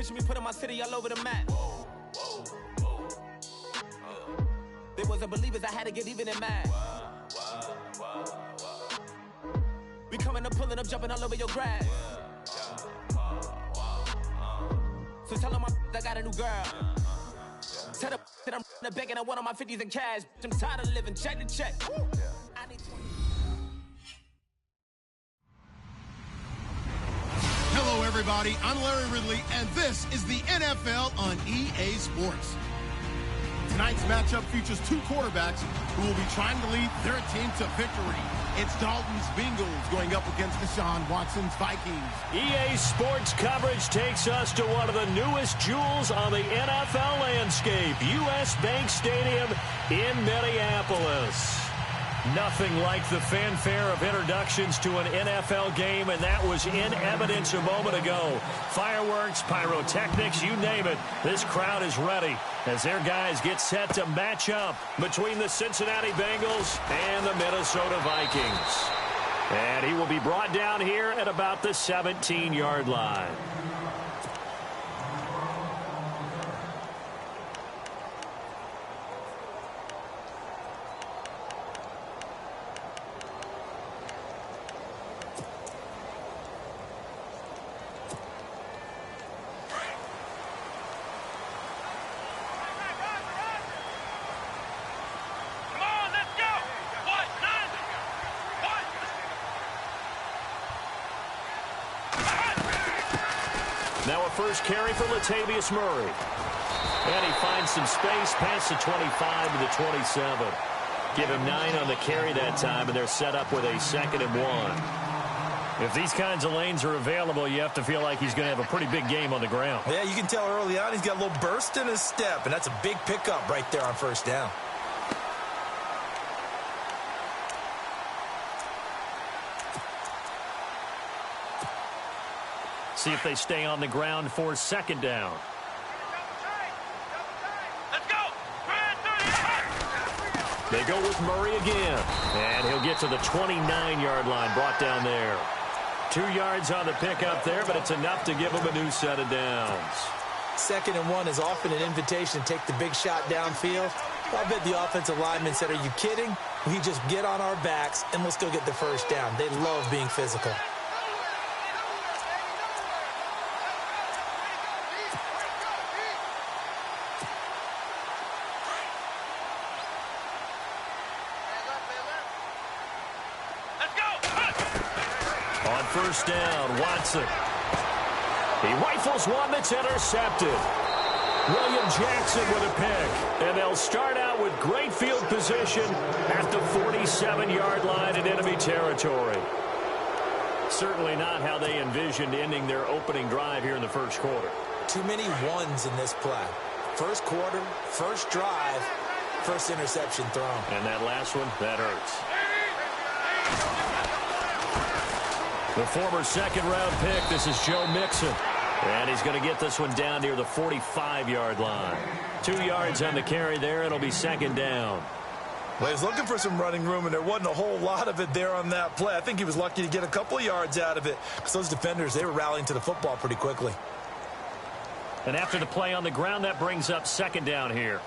Pushing me, putting my city all over the map. They wasn't believers, I had to get even in mad. We coming up, pulling up, jumping all over your grass. So tell them I got a new girl. Tell them that I'm begging, I want all my 50s in cash. I'm tired of living check to check. I need 20. Hello, everybody. I'm Larry Ridley, and this is the NFL on EA Sports. Tonight's matchup features two quarterbacks who will be trying to lead their team to victory. It's Dalton's Bengals going up against Deshaun Watson's Vikings. EA Sports coverage takes us to one of the newest jewels on the NFL landscape, US Bank Stadium in Minneapolis. Nothing like the fanfare of introductions to an NFL game, and that was in evidence a moment ago. Fireworks, pyrotechnics, you name it. This crowd is ready as their guys get set to match up between the Cincinnati Bengals and the Minnesota Vikings. And he will be brought down here at about the 17-yard line. Now a first carry for Latavius Murray. And he finds some space past the 25 to the 27. Give him 9 on the carry that time, and they're set up with a 2nd and 1. If these kinds of lanes are available, you have to feel like he's going to have a pretty big game on the ground. Yeah, you can tell early on he's got a little burst in his step, and that's a big pickup right there on first down. See if they stay on the ground for 2nd down. Let's go. They go with Murray again. And he'll get to the 29-yard line, brought down there. 2 yards on the pickup there, but it's enough to give him a new set of downs. 2nd and 1 is often an invitation to take the big shot downfield. I bet the offensive lineman said, are you kidding? We just get on our backs and let's go get the first down. They love being physical. On first down, Watson. He rifles one that's intercepted. William Jackson with a pick. And they'll start out with great field position at the 47-yard line in enemy territory. Certainly not how they envisioned ending their opening drive here in the first quarter. Too many ones in this play. First quarter, first drive, first interception thrown. And that last one, that hurts. The former 2nd-round pick, this is Joe Mixon. And he's going to get this one down near the 45-yard line. 2 yards on the carry there. It'll be 2nd down. Well, he was looking for some running room, and there wasn't a whole lot of it there on that play. I think he was lucky to get a couple of yards out of it because those defenders, they were rallying to the football pretty quickly. And after the play on the ground, that brings up 2nd down here.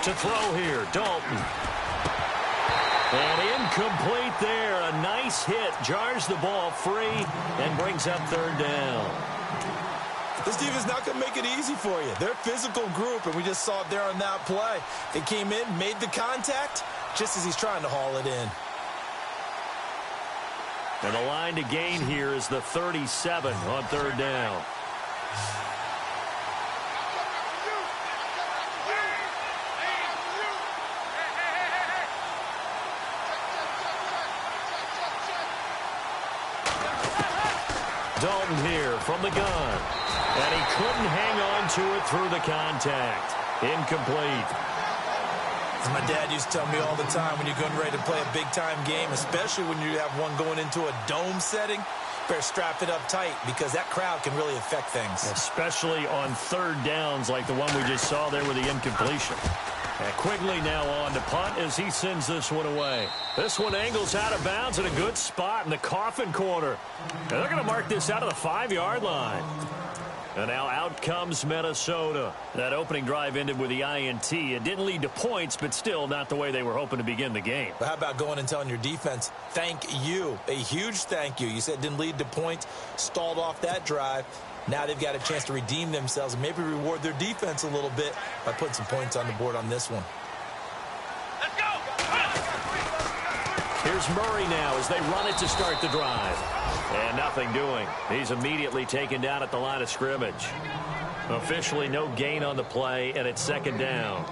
To throw here, Dalton. And incomplete there. A nice hit. Jars the ball free and brings up 3rd down. This defense not going to make it easy for you. They're a physical group, and we just saw it there on that play. They came in, made the contact, just as he's trying to haul it in. And the line to gain here is the 37 on 3rd down. Dalton here from the gun. And he couldn't hang on to it through the contact. Incomplete. As my dad used to tell me all the time, when you're getting ready to play a big-time game, especially when you have one going into a dome setting, better strap it up tight because that crowd can really affect things. Especially on 3rd downs like the one we just saw there with the incompletion. And Quigley now on to punt as he sends this one away. This one angles out of bounds in a good spot in the coffin corner. And they're going to mark this out of the 5-yard line. And now out comes Minnesota. That opening drive ended with the INT. It didn't lead to points, but still not the way they were hoping to begin the game. But how about going and telling your defense, thank you, a huge thank you. You said it didn't lead to points, stalled off that drive. Now they've got a chance to redeem themselves and maybe reward their defense a little bit by putting some points on the board on this one. Let's go! Here's Murray now as they run it to start the drive. And nothing doing. He's immediately taken down at the line of scrimmage. Officially no gain on the play, and it's second down.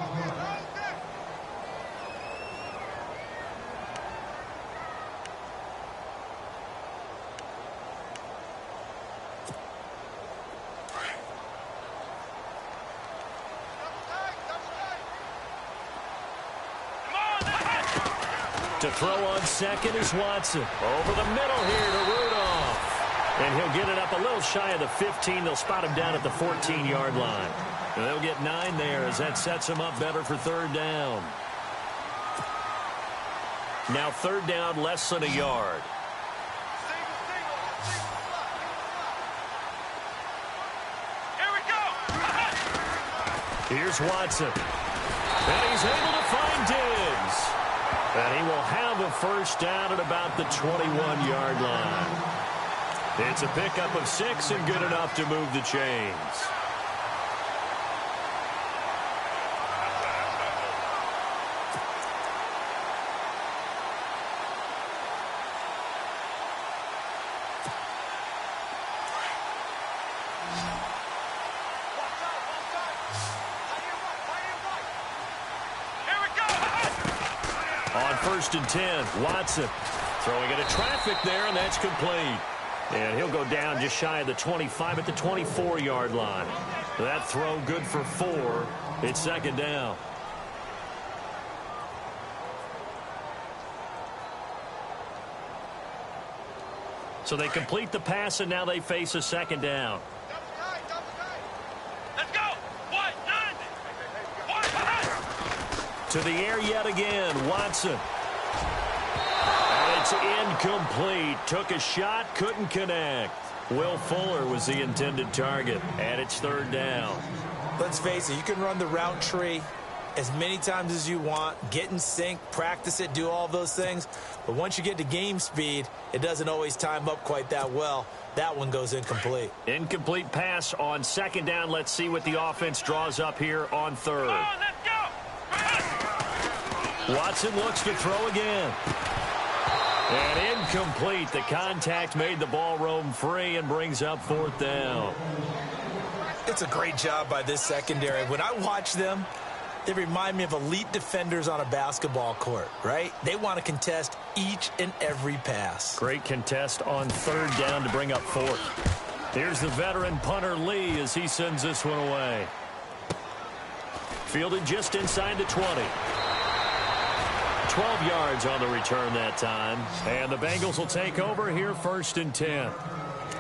To throw on second is Watson. Over the middle here to Rudolph. And he'll get it up a little shy of the 15. They'll spot him down at the 14-yard line. And they'll get 9 there as that sets him up better for third down. Now third down, less than a yard. Here we go! Here's Watson. And he's able to find Diggs. And he will have a first down at about the 21-yard line. It's a pickup of 6 and good enough to move the chains. On first and 10, Watson throwing into traffic there, and that's complete. And he'll go down just shy of the 25 at the 24-yard line. That throw good for 4. It's second down. So they complete the pass, and now they face a second down. Let's go! What? None! To the air yet again, Watson. And it's incomplete. Took a shot, couldn't connect. Will Fuller was the intended target, and it's third down. Let's face it, you can run the route tree as many times as you want, get in sync, practice it, do all those things. But once you get to game speed, it doesn't always time up quite that well. That one goes incomplete. Incomplete pass on second down. Let's see what the offense draws up here on third. Come on, let's go! Watson looks to throw again. And incomplete. The contact made the ball roam free and brings up fourth down. It's a great job by this secondary. When I watch them, they remind me of elite defenders on a basketball court, right? They want to contest each and every pass. Great contest on third down to bring up fourth. Here's the veteran punter Lee as he sends this one away. Fielded just inside the 20. 12 yards on the return that time. And the Bengals will take over here first and 10.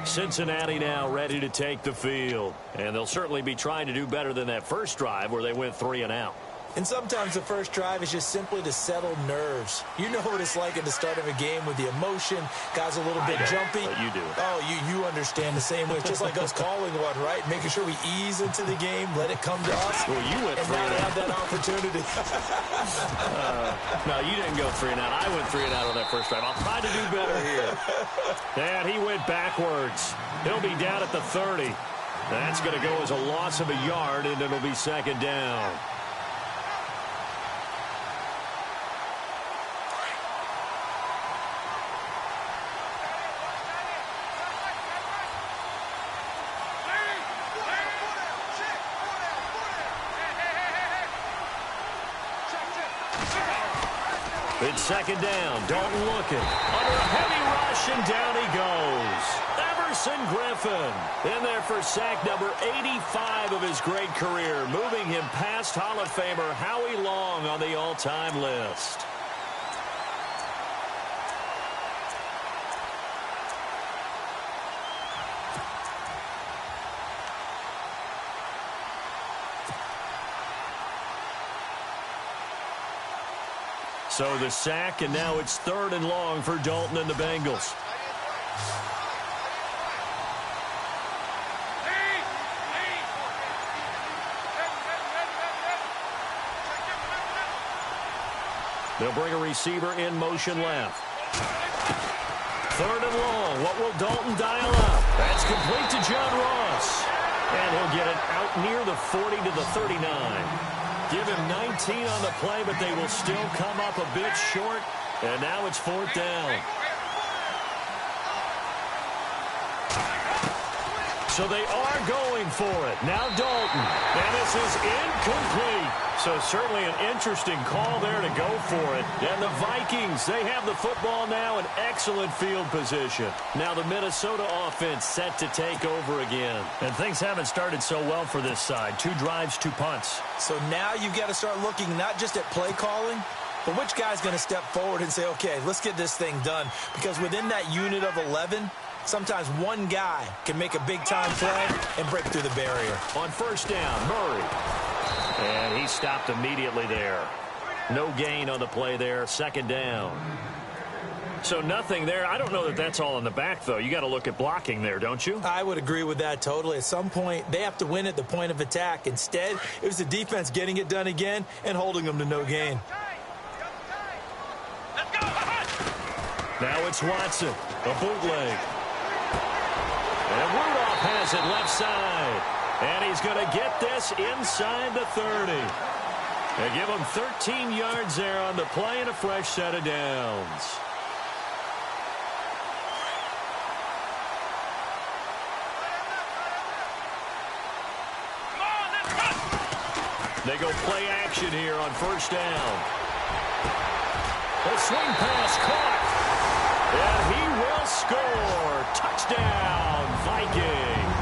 Cincinnati now ready to take the field. And they'll certainly be trying to do better than that first drive where they went 3 and out. And sometimes the first drive is just simply to settle nerves. You know what it's like at the start of a game with the emotion. Guys a little bit jumpy. But you do. Oh, you understand the same way. It's just like us calling one, right? Making sure we ease into the game, let it come to us. Well, you went and 3 now and they out. have that opportunity. No, you didn't go 3 and out. I went 3 and out on that first drive. I'll try to do better here. And he went backwards. He'll be down at the 30. That's going to go as a loss of a yard, and it'll be second down. It's second down. Dalton looking. Under a heavy rush, and down he goes. Everson Griffin in there for sack number 85 of his great career, moving him past Hall of Famer Howie Long on the all-time list. So the sack, and now it's 3rd and long for Dalton and the Bengals. They'll bring a receiver in motion left. 3rd and long. What will Dalton dial up? That's complete to John Ross. And he'll get it out near the 40 to the 39. Give him 19 on the play, but they will still come up a bit short. And now it's 4th down. So they are going for it. Now Dalton. And this is incomplete. So certainly an interesting call there to go for it. And the Vikings, they have the football now in excellent field position. Now the Minnesota offense set to take over again. And things haven't started so well for this side. 2 drives, 2 punts. So now you've got to start looking not just at play calling, but which guy's going to step forward and say, okay, let's get this thing done. Because within that unit of 11, sometimes one guy can make a big-time play and break through the barrier. On 1st down, Murray. And he stopped immediately there. No gain on the play there. 2nd down. So nothing there. I don't know that that's all in the back, though. You got to look at blocking there, don't you? I would agree with that totally. At some point, they have to win at the point of attack. Instead, it was the defense getting it done again and holding them to no gain. Now it's Watson. A bootleg. And Rudolph has it left side. And he's going to get this inside the 30. They give him 13 yards there on the play and a fresh set of downs. They go play action here on 1st down. A swing pass caught. And he will score. Touchdown, Vikings.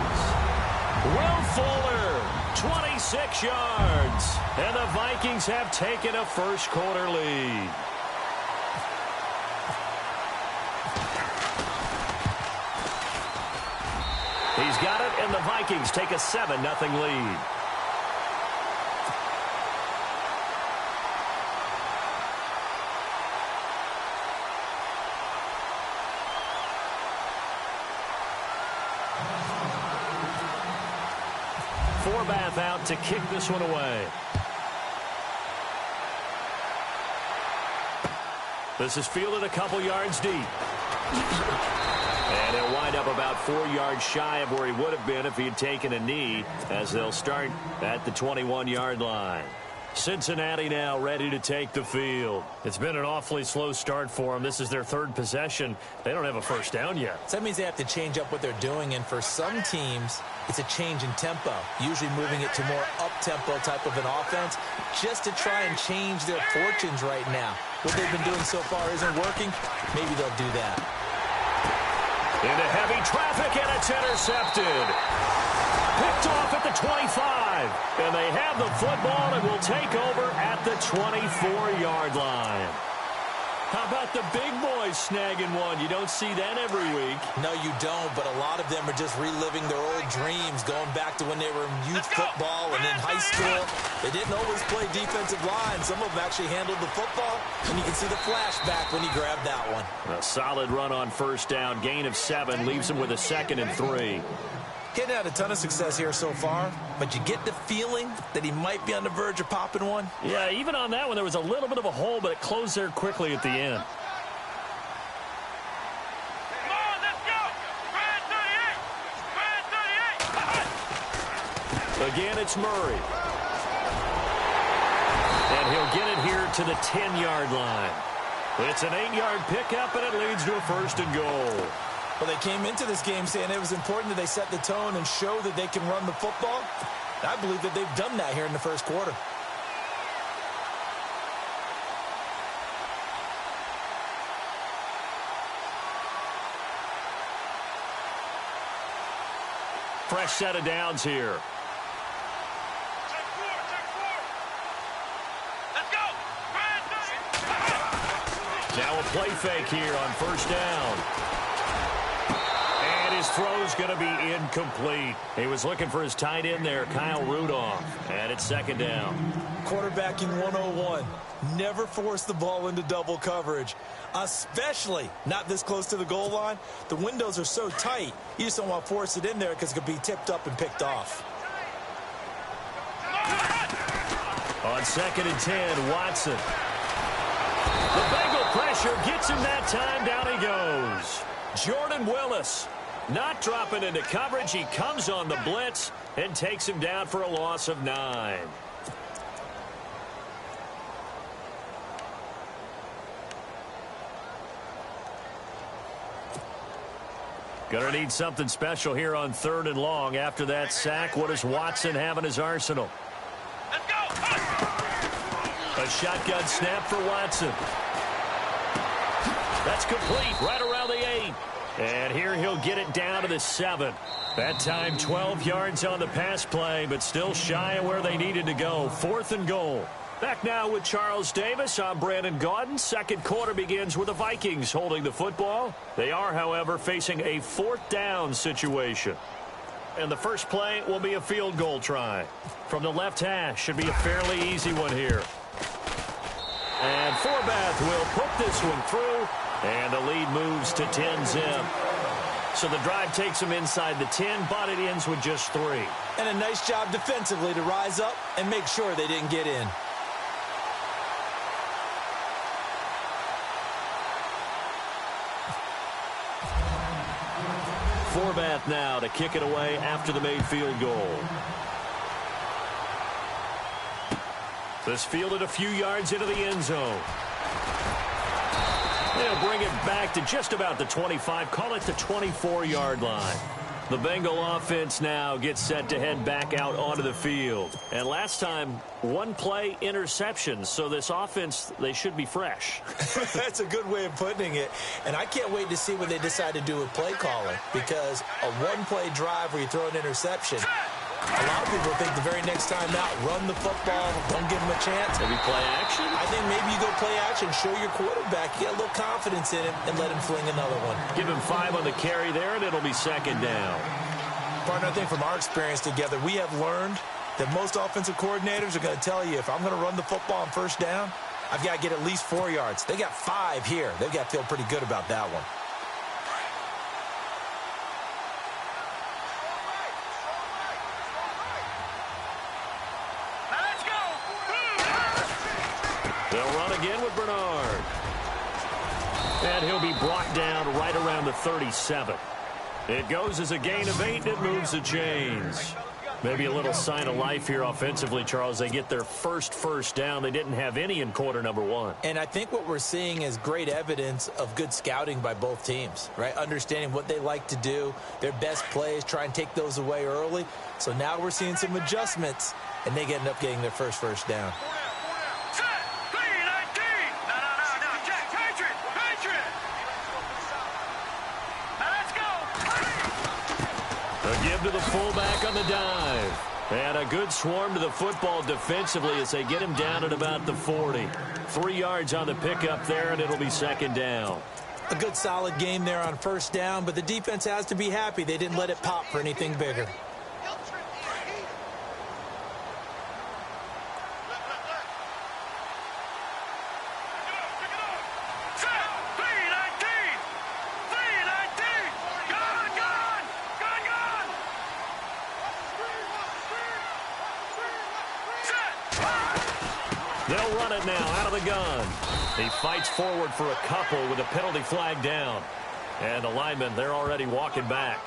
Will Fuller, 26 yards. And the Vikings have taken a first-quarter lead. He's got it, and the Vikings take a 7-0 lead. Forbath out to kick this one away. This is fielded a couple yards deep. And he'll wind up about 4 yards shy of where he would have been if he had taken a knee, as they'll start at the 21-yard line. Cincinnati now ready to take the field. It's been an awfully slow start for them. This is their 3rd possession. They don't have a first down yet. So that means they have to change up what they're doing, and for some teams, it's a change in tempo, usually moving it to more up-tempo type of an offense, just to try and change their fortunes right now. What they've been doing so far isn't working. Maybe they'll do that. Into heavy traffic, and it's intercepted. Picked off at the 25. And they have the football and will take over at the 24-yard line. How about the big boys snagging one? You don't see that every week. No, you don't, but a lot of them are just reliving their old dreams, going back to when they were in youth football and in high school. They didn't always play defensive line. Some of them actually handled the football, and you can see the flashback when he grabbed that one. A solid run on 1st down, gain of 7, leaves him with a 2nd and 3. Getting had a ton of success here so far, but you get the feeling that he might be on the verge of popping one. Yeah, even on that one, there was a little bit of a hole, but it closed there quickly at the end. Come on, let's go! Brad 38! Again, it's Murray. And he'll get it here to the 10-yard line. It's an 8-yard pickup, and it leads to a 1st and goal. Well, they came into this game saying it was important that they set the tone and show that they can run the football. I believe that they've done that here in the 1st quarter. Fresh set of downs here. Check 4! Let's go! Brad 30! Now a play fake here on 1st down. And His throw's going to be incomplete. He was looking for his tight end there, Kyle Rudolph. And it's second down. Quarterbacking 101. Never force the ball into double coverage, especially not this close to the goal line. The windows are so tight, you just don't want to force it in there because it could be tipped up and picked off. On 2nd and 10, Watson. The Bengal pressure gets him that time. Down he goes. Jordan Willis not dropping into coverage. He comes on the blitz and takes him down for a loss of 9. Going to need something special here on 3rd and long. After that sack, what does Watson have in his arsenal? Let's go. A shotgun snap for Watson. That's complete right around the 8. And here he'll get it down to the 7. That time 12 yards on the pass play, but still shy of where they needed to go. 4th and goal. Back now with Charles Davis. I'm Brandon Gaudin. Second quarter begins with the Vikings holding the football. They are, however, facing a 4th down situation. And the first play will be a field goal try. From the left hash, should be a fairly easy one here. And Forbath will put this one through. And the lead moves to 10-zip. So the drive takes them inside the 10, but it ends with just 3. And a nice job defensively to rise up and make sure they didn't get in. Forbath now to kick it away after the made field goal. This fielded a few yards into the end zone. They'll bring it back to just about the 25, call it the 24-yard line. The Bengal offense now gets set to head back out onto the field. And last time, one play interception, so this offense, they should be fresh. That's a good way of putting it. And I can't wait to see what they decide to do with play calling, because a one-play drive where you throw an interception, a lot of people think the very next time out, run the football, don't give them a chance. Maybe play action? I think maybe you go play action, show your quarterback, you get a little confidence in him, and let him fling another one. Give him 5 on the carry there, and it'll be second down. Partner, I think from our experience together, we have learned that most offensive coordinators are going to tell you, if I'm going to run the football on first down, I've got to get at least 4 yards. They got 5 here. They've got to feel pretty good about that one. They'll run again with Bernard. And he'll be brought down right around the 37. It goes as a gain of 8, and it moves the chains. Maybe a little sign of life here offensively, Charles. They get their first down. They didn't have any in quarter number 1. And I think what we're seeing is great evidence of good scouting by both teams, right? Understanding what they like to do, their best plays, try and take those away early. So now we're seeing some adjustments, and they end up getting their first down. Give to the fullback on the dive. And a good swarm to the football defensively as they get him down at about the 40. 3 yards on the pickup there, and it'll be second down. A good solid game there on first down, but the defense has to be happy they didn't let it pop for anything bigger. They'll run it now out of the gun. He fights forward for a couple with a penalty flag down. And the linemen, they're already walking back.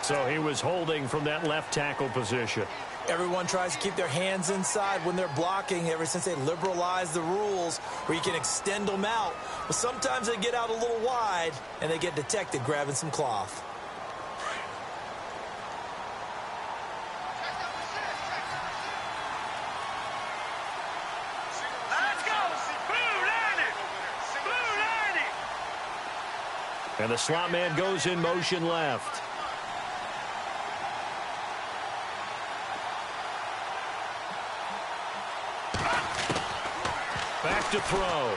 So he was holding from that left tackle position. Everyone tries to keep their hands inside when they're blocking ever since they liberalized the rules where you can extend them out. But sometimes they get out a little wide and they get detected grabbing some cloth. And the slot man goes in motion left. Back to throw.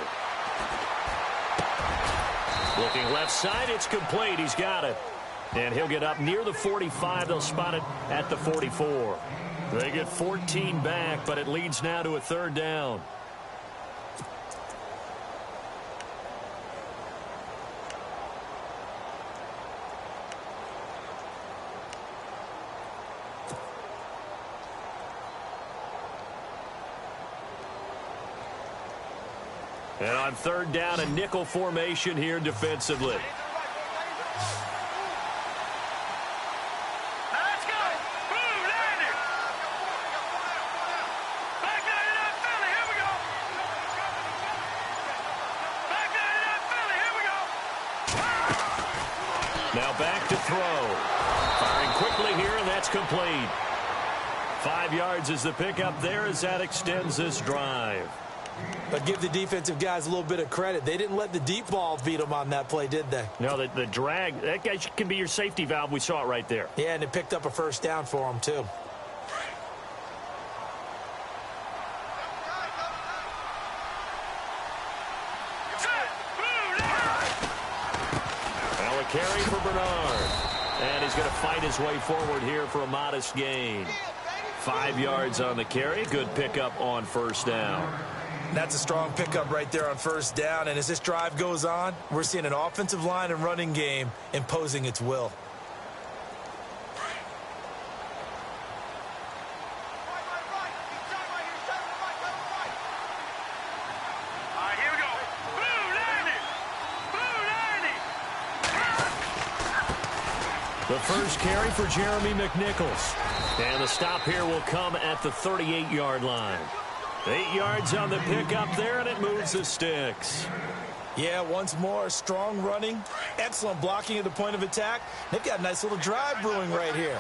Looking left side, it's complete. He's got it. And he'll get up near the 45. They'll spot it at the 44. They get 14 back, but it leads now to a third down. And on third down, a nickel formation here defensively. Let's go. Boom, landed. Back 99 Philly, here we go. Back 99 Philly, here we go. Now back to throw. Firing quickly here, and that's complete. 5 yards is the pickup there as that extends this drive. But give the defensive guys a little bit of credit. They didn't let the deep ball beat them on that play, did they? No, the drag, that guy can be your safety valve. We saw it right there. Yeah, and it picked up a first down for them, too. Well, a carry for Bernard. And he's going to fight his way forward here for a modest gain. 5 yards on the carry. Good pickup on first down. That's a strong pickup right there on first down. And as this drive goes on, we're seeing an offensive line and running game imposing its will. All right, here we go. Boom, landed. Boom, landed. The first carry for Jeremy McNichols. And the stop here will come at the 38-yard line. 8 yards on the pickup there, and it moves the sticks. Yeah, once more, strong running, excellent blocking at the point of attack. They've got a nice little drive brewing right here.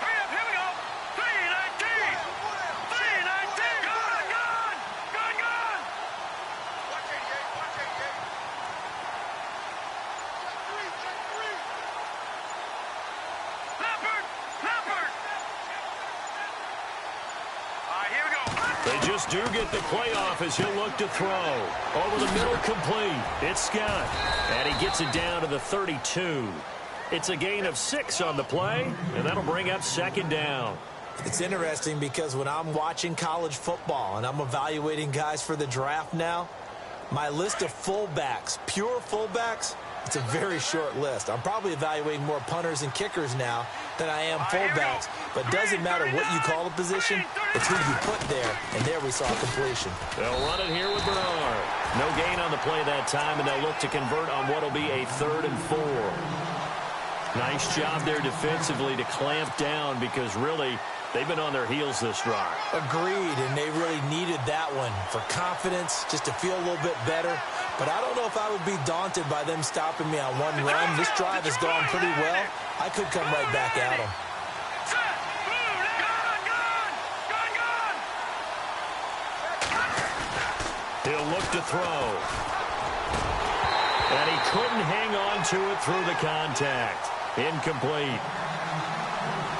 Hurry up, here we go. 319. 319. Gone, gone. Gone, gone. Watch 88, watch 88. Check three. Leopard, Leopard. All right, here we go. They just do get the playoff as he'll look to throw. Over the middle, complete. It's Scott. And he gets it down to the 32. It's a gain of 6 on the play, and that'll bring up second down. It's interesting because when I'm watching college football and I'm evaluating guys for the draft now, my list of fullbacks, pure fullbacks, it's a very short list. I'm probably evaluating more punters and kickers now than I am fullbacks. But it doesn't matter what you call the position, it's who you put there. And there we saw completion. They'll run it here with Bernard. No gain on the play that time, and they'll look to convert on what will be a 3rd and 4. Nice job there defensively to clamp down because really they've been on their heels this drive. Agreed, and they really needed that one for confidence, just to feel a little bit better. But I don't know if I would be daunted by them stopping me on one run. This drive has gone pretty well. I could come right back at them. He'll look to throw. And he couldn't hang on to it through the contact. Incomplete.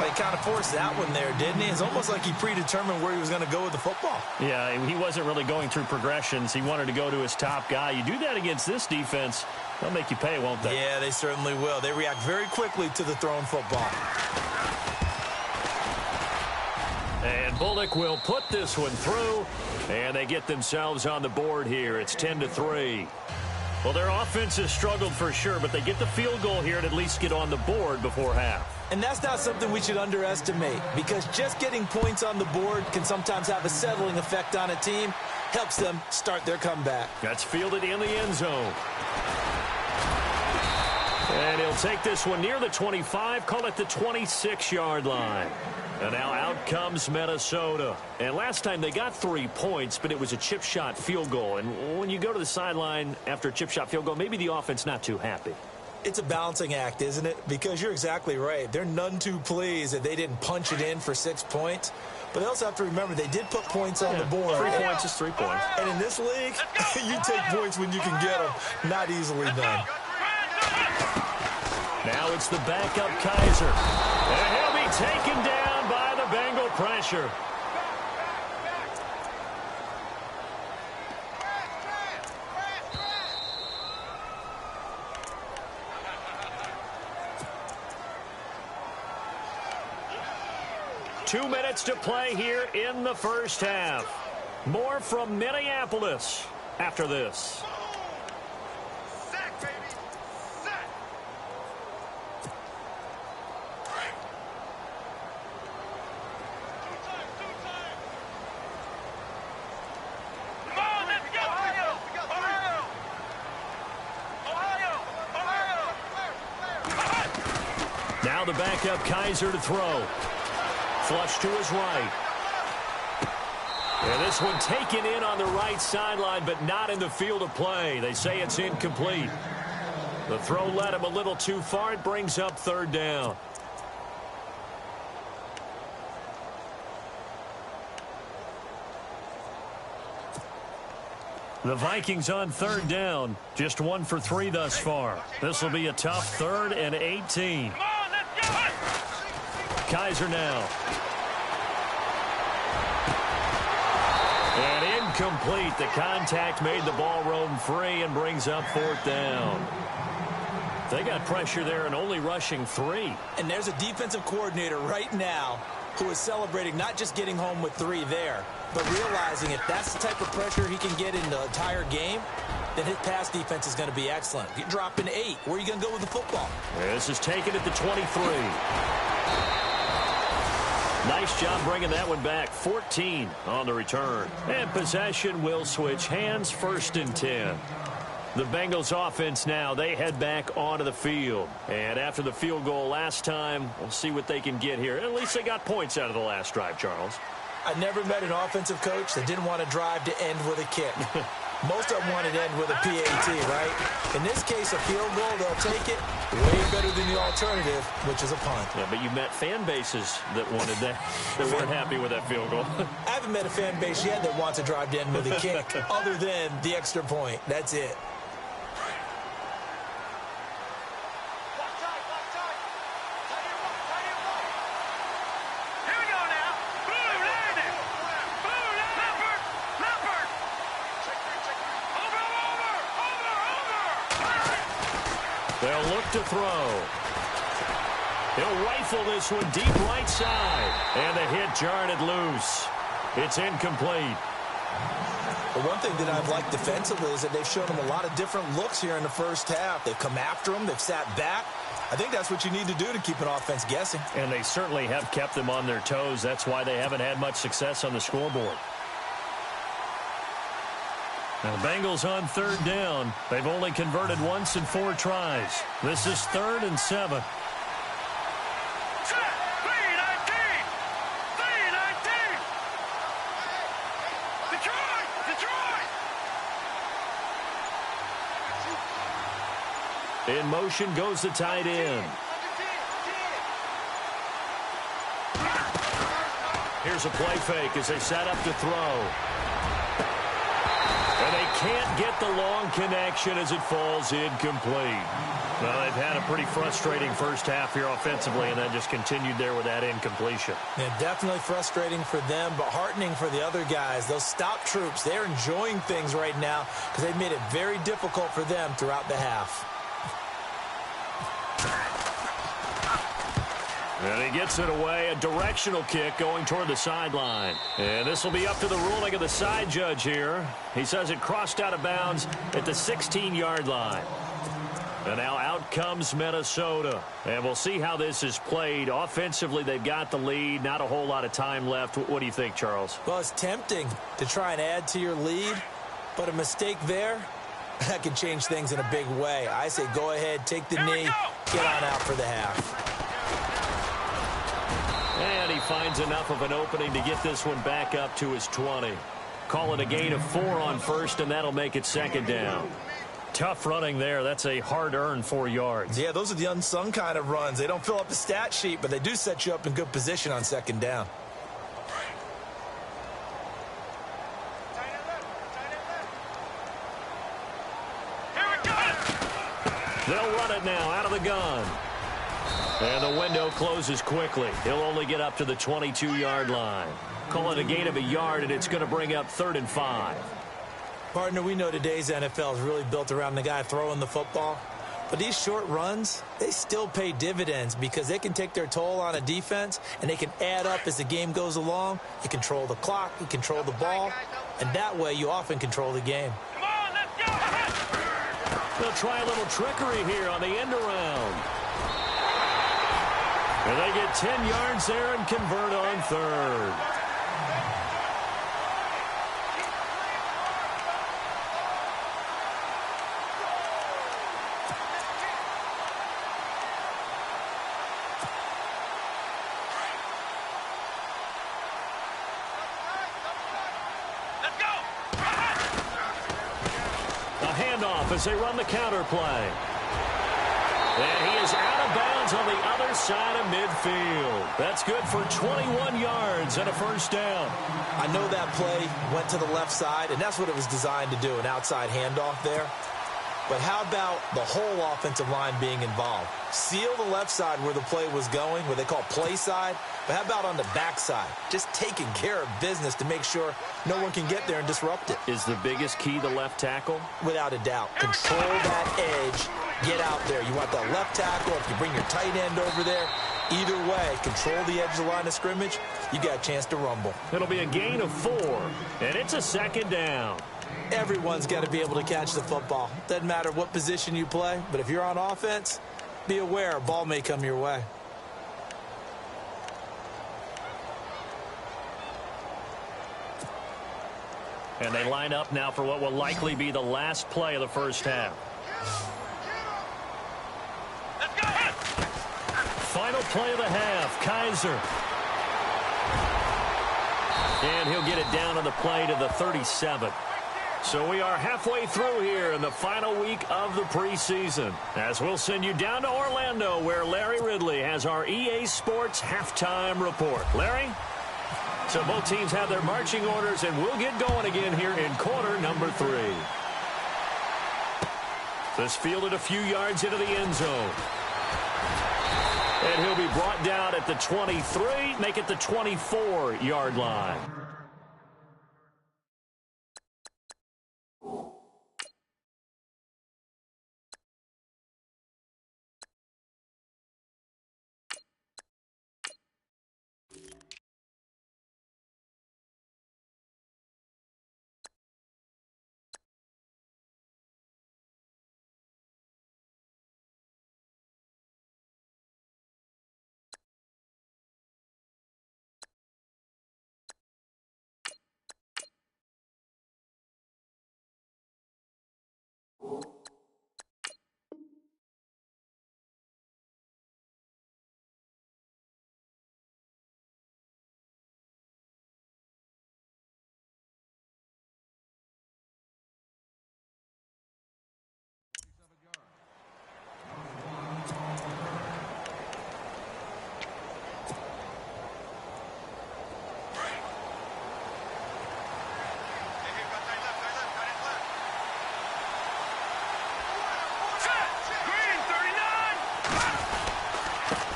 He kind of forced that one there, didn't he? It's almost like he predetermined where he was going to go with the football. Yeah, he wasn't really going through progressions. He wanted to go to his top guy. You do that against this defense, they'll make you pay, won't they? Yeah, they certainly will. They react very quickly to the thrown football. And Bullock will put this one through, and they get themselves on the board here. It's 10-3. Well, their offense has struggled for sure, but they get the field goal here and at least get on the board before half. And that's not something we should underestimate, because just getting points on the board can sometimes have a settling effect on a team. Helps them start their comeback. That's fielded in the end zone. And he'll take this one near the 25, call it the 26-yard line. And now out comes Minnesota. And last time they got 3 points, but it was a chip shot field goal. And when you go to the sideline after a chip shot field goal, maybe the offense not too happy. It's a balancing act, isn't it? Because you're exactly right. They're none too pleased that they didn't punch it in for 6 points. But they also have to remember they did put points on the board. 3 points is 3 points. And in this league, you take points when you can get them. Not easily done. Now it's the backup Kaiser. And he'll be taken down by the Bengal pressure. 2 minutes to play here in the first half. More from Minneapolis after this. Sack, baby. Sack. Two-time. Come on, let's go, Ohio. Now the backup Kaiser to throw. Flush to his right. And this one taken in on the right sideline, but not in the field of play. They say it's incomplete. The throw led him a little too far. It brings up third down. The Vikings on third down. Just 1 for 3 thus far. This will be a tough 3rd and 18. Come on, let's go. Kaiser now. And incomplete. The contact made the ball roam free and brings up 4th down. They got pressure there and only rushing 3. And there's a defensive coordinator right now who is celebrating not just getting home with 3 there, but realizing if that's the type of pressure he can get in the entire game, then his pass defense is going to be excellent. You're dropping 8. Where are you going to go with the football? This is taken at the 23. Nice job bringing that one back. 14 on the return. And possession will switch hands, 1st and 10. The Bengals offense now, they head back onto the field. And after the field goal last time, we'll see what they can get here. At least they got points out of the last drive, Charles. I never met an offensive coach that didn't want to drive to end with a kick. Most of them wanted to end with a PAT, right? In this case, a field goal, they'll take it way better than the alternative, which is a punt. Yeah, but you met fan bases that wanted that, that weren't happy with that field goal. I haven't met a fan base yet that wants to drive to end with a kick other than the extra point. That's it. Here we go now. Blue landing. Blue Leopard. Leopard. Over. They'll look to throw. He'll rifle this one deep right side. And the hit jarred it loose. It's incomplete. But one thing that I've liked defensively is that they've shown them a lot of different looks here in the first half. They've come after them. They've sat back. I think that's what you need to do to keep an offense guessing. And they certainly have kept them on their toes. That's why they haven't had much success on the scoreboard. Now, the Bengals on third down. They've only converted once in 4 tries. This is 3rd and 7. Set. 3-19. 3-19. Detroit. In motion goes the tight end. Here's a play fake as they set up to throw. And they can't get the long connection as it falls incomplete. Well, they've had a pretty frustrating first half here offensively, and that just continued there with that incompletion. Yeah, definitely frustrating for them, but heartening for the other guys. Those stop troops, they're enjoying things right now because they've made it very difficult for them throughout the half. And he gets it away, a directional kick going toward the sideline. And this will be up to the ruling of the side judge here. He says it crossed out of bounds at the 16-yard line. And now out comes Minnesota. And we'll see how this is played. Offensively, they've got the lead. Not a whole lot of time left. What do you think, Charles? Well, it's tempting to try and add to your lead, but a mistake there, that can change things in a big way. I say go ahead, take the knee, get on out for the half. And he finds enough of an opening to get this one back up to his 20. Call it a gain of 4 on first, and that'll make it 2nd down. Tough running there. That's a hard-earned 4 yards. Yeah, those are the unsung kind of runs. They don't fill up the stat sheet, but they do set you up in good position on 2nd down. They'll run it now out of the gun. And the window closes quickly. He'll only get up to the 22-yard line. Call it a gain of 1 yard, and it's going to bring up 3rd and 5. Partner, we know today's NFL is really built around the guy throwing the football. But these short runs, they still pay dividends because they can take their toll on a defense, and they can add up as the game goes along. You control the clock, you control the ball, and that way you often control the game. Come on, let's go! They'll try a little trickery here on the end around. And they get 10 yards there and convert on third. As they run the counter play. And he is out of bounds on the other side of midfield. That's good for 21 yards and a first down. I know that play went to the left side, and that's what it was designed to do, an outside handoff there. But how about the whole offensive line being involved? Seal the left side where the play was going, what they call play side. But how about on the back side? Just taking care of business to make sure no one can get there and disrupt it. Is the biggest key the left tackle? Without a doubt. Control that edge. Get out there. You want that left tackle. If you bring your tight end over there, either way, control the edge of the line of scrimmage, you got a chance to rumble. It'll be a gain of 4, and it's a second down. Everyone's got to be able to catch the football. Doesn't matter what position you play, but if you're on offense, be aware a ball may come your way. And they line up now for what will likely be the last play of the first half. Let's go! Final play of the half, Kaiser. And he'll get it down on the play to the 37. So we are halfway through here in the final week of the preseason, as we'll send you down to Orlando, where Larry Ridley has our EA Sports halftime report. Larry? So both teams have their marching orders, and we'll get going again here in quarter number 3. This fielded a few yards into the end zone. And he'll be brought down at the 23, make it the 24-yard line.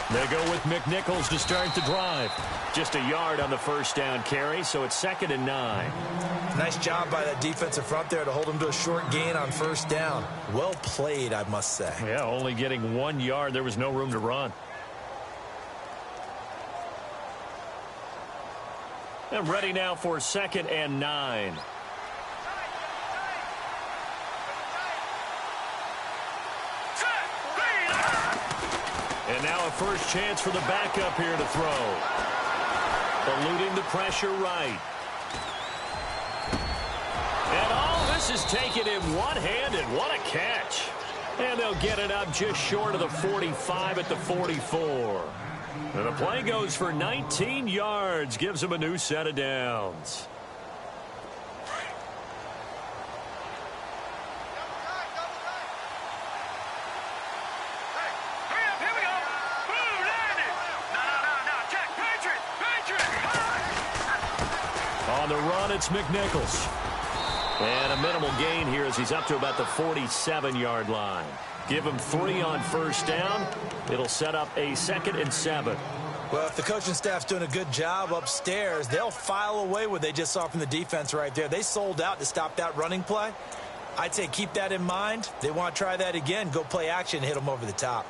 They go with McNichols to start the drive. Just a yard on the first down carry, so it's 2nd and 9. Nice job by that defensive front there to hold him to a short gain on first down. Well played, I must say. Yeah, only getting 1 yard. There was no room to run. And ready now for 2nd and 9. And now a first chance for the backup here to throw. Eluding the pressure right. And all this is taken in one hand, and what a catch. And they'll get it up just short of the 45 at the 44. And the play goes for 19 yards, gives them a new set of downs. On the run, it's McNichols. And a minimal gain here as he's up to about the 47-yard line. Give him 3 on first down. It'll set up a 2nd and 7. Well, if the coaching staff's doing a good job upstairs, they'll file away what they just saw from the defense right there. They sold out to stop that running play. I'd say keep that in mind. They want to try that again. Go play action, hit them over the top.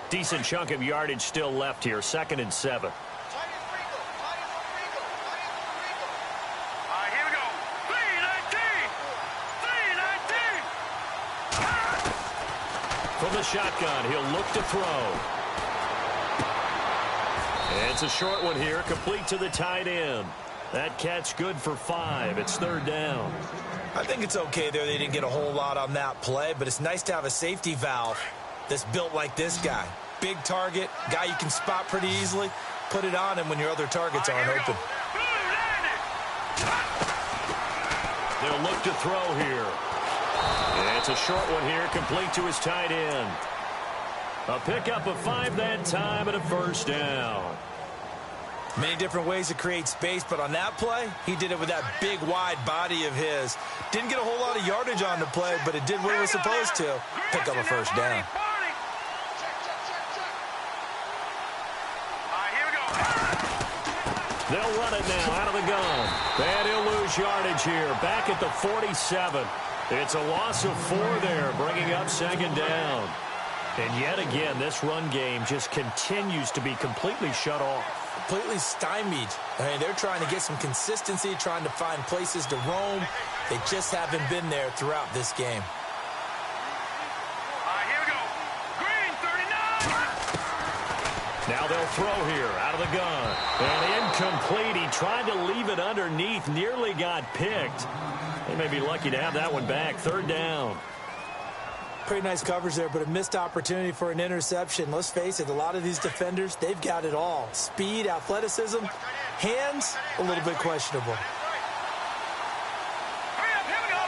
Decent chunk of yardage still left here. 2nd and 7. Here we go. 3-19. From the shotgun, he'll look to throw. It's a short one here, complete to the tight end. That catch good for 5. It's 3rd down. I think it's okay there. They didn't get a whole lot on that play, but it's nice to have a safety valve that's built like this guy. Big target, guy you can spot pretty easily. Put it on him when your other targets aren't open. They'll look to throw here. It's a short one here, complete to his tight end. A pickup of 5 that time and a 1st down. Many different ways to create space, but on that play, he did it with that big, wide body of his. Didn't get a whole lot of yardage on the play, but it did what it was supposed to. Pick up a 1st down. They'll run it now out of the gun. And he'll lose yardage here. Back at the 47. It's a loss of 4 there, bringing up 2nd down. And yet again, this run game just continues to be completely shut off. Completely stymied. I mean, they're trying to get some consistency, trying to find places to roam. They just haven't been there throughout this game. Here we go. Green, 39. Now they'll throw here out of the gun. And incomplete. He tried to leave it underneath, nearly got picked. They may be lucky to have that one back. 3rd down. Pretty nice coverage there, but a missed opportunity for an interception. Let's face it, a lot of these defenders, they've got it all. Speed, athleticism, hands, a little bit questionable. Hurry up, here we go.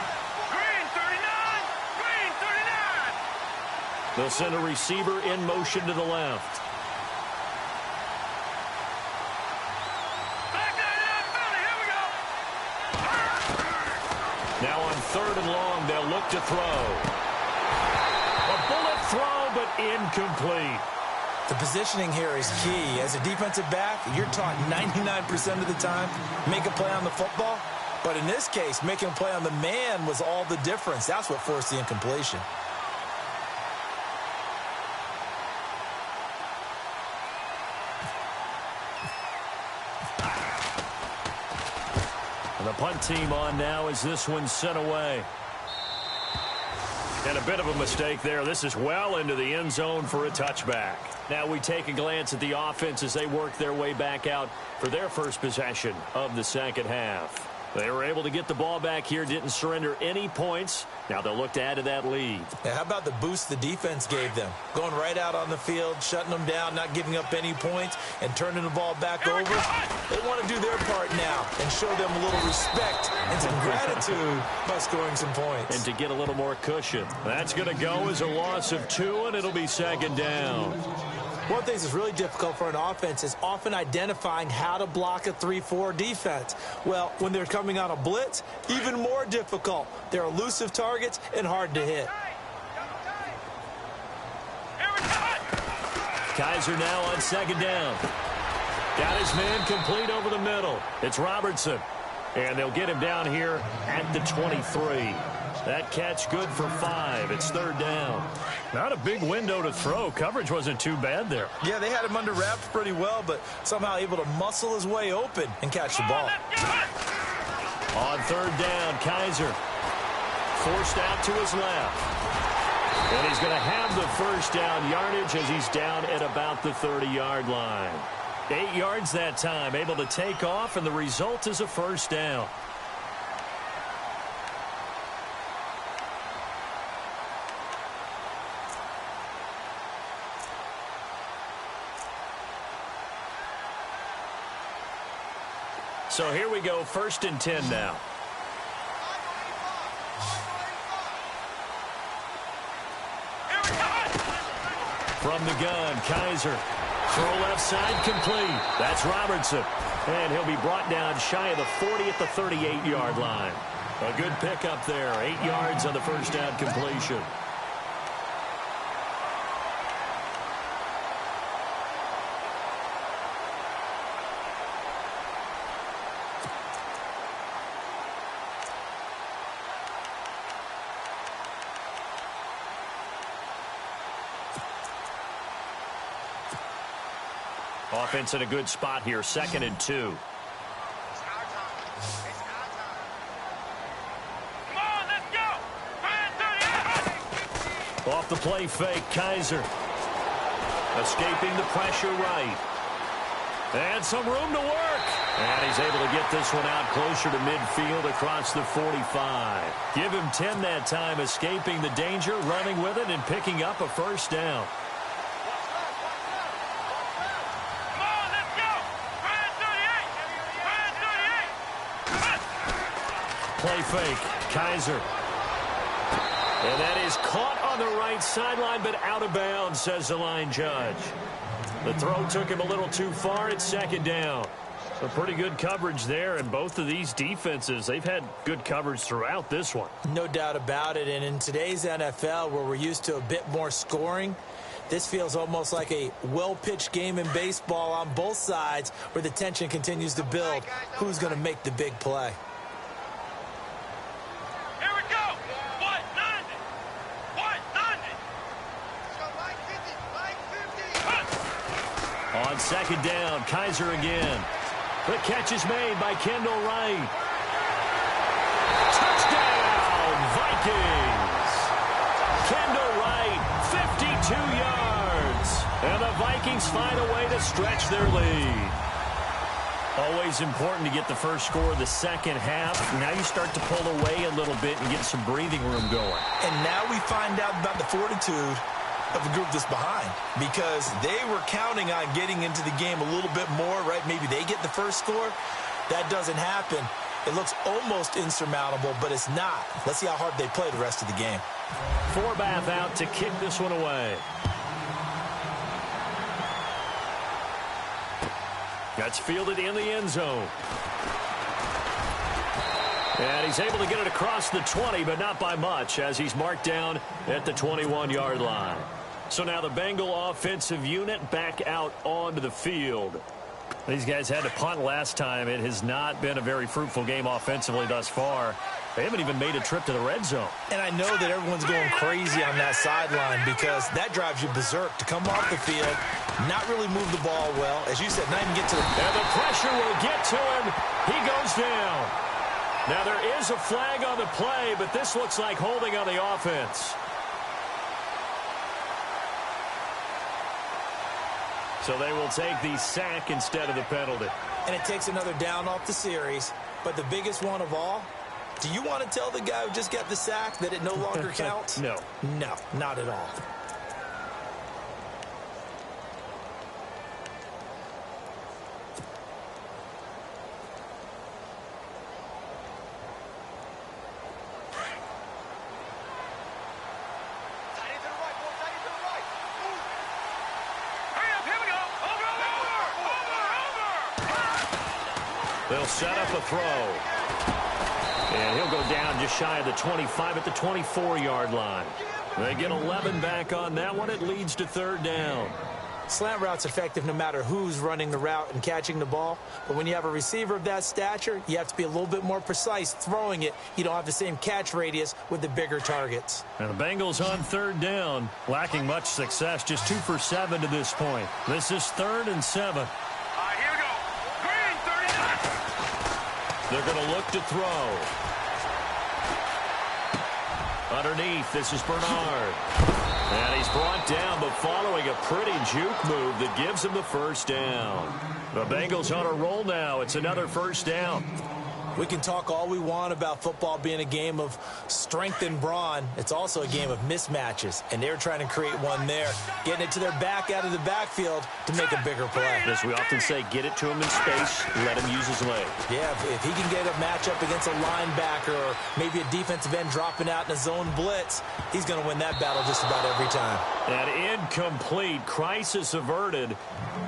Green, 39. Green, 39. They'll send a receiver in motion to the left. Back there, here we go. Now on 3rd and long, they'll look to throw. A bullet throw, but incomplete. The positioning here is key. As a defensive back, you're taught 99% of the time, make a play on the football. But in this case, making a play on the man was all the difference. That's what forced the incompletion. And the punt team on now as this one's sent away. And a bit of a mistake there. This is well into the end zone for a touchback. Now we take a glance at the offense as they work their way back out for their first possession of the 2nd half. They were able to get the ball back here, didn't surrender any points. Now they'll look to add to that lead. Yeah, how about the boost the defense gave them? Going right out on the field, shutting them down, not giving up any points, and turning the ball back over. They want to do their part now and show them a little respect and some gratitude by scoring some points. And to get a little more cushion. That's going to go as a loss of 2, and it'll be 2nd down. One of the things that's really difficult for an offense is often identifying how to block a 3-4 defense. Well, when they're coming on a blitz, even more difficult. They're elusive targets and hard to hit. Kaiser now on 2nd down. Got his man complete over the middle. It's Robertson. And they'll get him down here at the 23. That catch good for 5. It's 3rd down. Not a big window to throw. Coverage wasn't too bad there. Yeah, they had him under wraps pretty well, but somehow able to muscle his way open and catch the ball. On 3rd down, Kaiser forced out to his left. And he's going to have the 1st down yardage as he's down at about the 30-yard line. 8 yards that time, able to take off, and the result is a 1st down. So here we go, 1st and 10 now. From the gun, Kaiser. Throw left side complete. That's Robertson. And he'll be brought down shy of the 40 at the 38-yard line. A good pickup there. 8 yards on the 1st down completion. offense in a good spot here, 2nd and 2. Off the play fake, Kaiser. Escaping the pressure right. And some room to work. And he's able to get this one out closer to midfield across the 45. Give him 10 that time, escaping the danger, running with it, and picking up a first down. Play fake, Kaiser. And that is caught on the right sideline, but out of bounds, says the line judge. The throw took him a little too far. It's 2nd down. So pretty good coverage there, and both of these defenses, they've had good coverage throughout this one. No doubt about it, and in today's NFL, where we're used to a bit more scoring, this feels almost like a well-pitched game in baseball on both sides where the tension continues to build. Who's going to make the big play? On 2nd down, Kaiser again. The catch is made by Kendall Wright. Touchdown, Vikings! Kendall Wright, 52 yards. And the Vikings find a way to stretch their lead. Always important to get the first score of the second half. Now you start to pull away a little bit and get some breathing room going. And now we find out about the fortitude of the group that's behind, because they were counting on getting into the game a little bit more, right? Maybe they get the first score. That doesn't happen. It looks almost insurmountable, but it's not. Let's see how hard they play the rest of the game. Forbath out to kick this one away. That's fielded in the end zone. And he's able to get it across the 20, but not by much, as he's marked down at the 21-yard line. So now the Bengal offensive unit back out onto the field. These guys had to punt last time. It has not been a very fruitful game offensively thus far. They haven't even made a trip to the red zone. And I know that everyone's going crazy on that sideline, because that drives you berserk to come off the field, not really move the ball well. As you said, not even get to the... And the pressure will get to him. He goes down. Now there is a flag on the play, but this looks like holding on the offense. So they will take the sack instead of the penalty. And it takes another down off the series. But the biggest one of all, do you want to tell the guy who just got the sack that it no longer counts? No. No, not at all. They'll set up a throw. And he'll go down just shy of the 25 at the 24-yard line. They get 11 back on that one. It leads to 3rd down. Slant route's effective no matter who's running the route and catching the ball. But when you have a receiver of that stature, you have to be a little bit more precise throwing it. You don't have the same catch radius with the bigger targets. And the Bengals on 3rd down, lacking much success, just 2 for 7 to this point. This is 3rd and 7. Here we go. Green, 39. They're going to look to throw. Underneath, this is Bernard. And he's brought down, but following a pretty juke move that gives him the first down. The Bengals on a roll now. It's another first down. We can talk all we want about football being a game of strength and brawn. It's also a game of mismatches, and they're trying to create one there, getting it to their back out of the backfield to make a bigger play. As we often say, get it to him in space, let him use his leg. Yeah, if he can get a matchup against a linebacker or maybe a defensive end dropping out in a zone blitz, he's going to win that battle just about every time. And incomplete, crisis averted,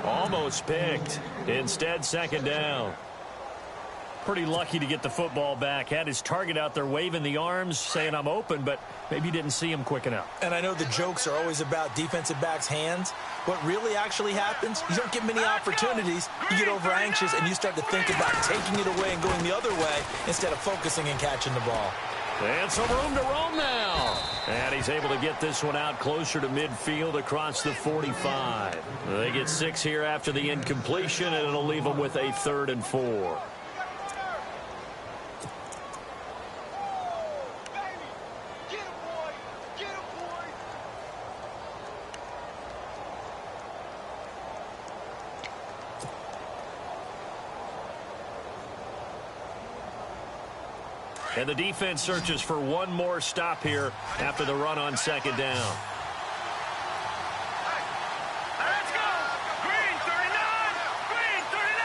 almost picked. Instead, 2nd down. Pretty lucky to get the football back. Had his target out there waving the arms, saying I'm open, but maybe didn't see him quick enough. And I know the jokes are always about defensive backs' hands. What really actually happens, you don't get many opportunities. You get over anxious and you start to think about taking it away and going the other way instead of focusing and catching the ball. And some room to roam now. And he's able to get this one out closer to midfield across the 45. They get 6 here after the incompletion, and it'll leave them with a 3rd and 4. And the defense searches for one more stop here after the run on 2nd down. Let's go! Green 39! Green 39!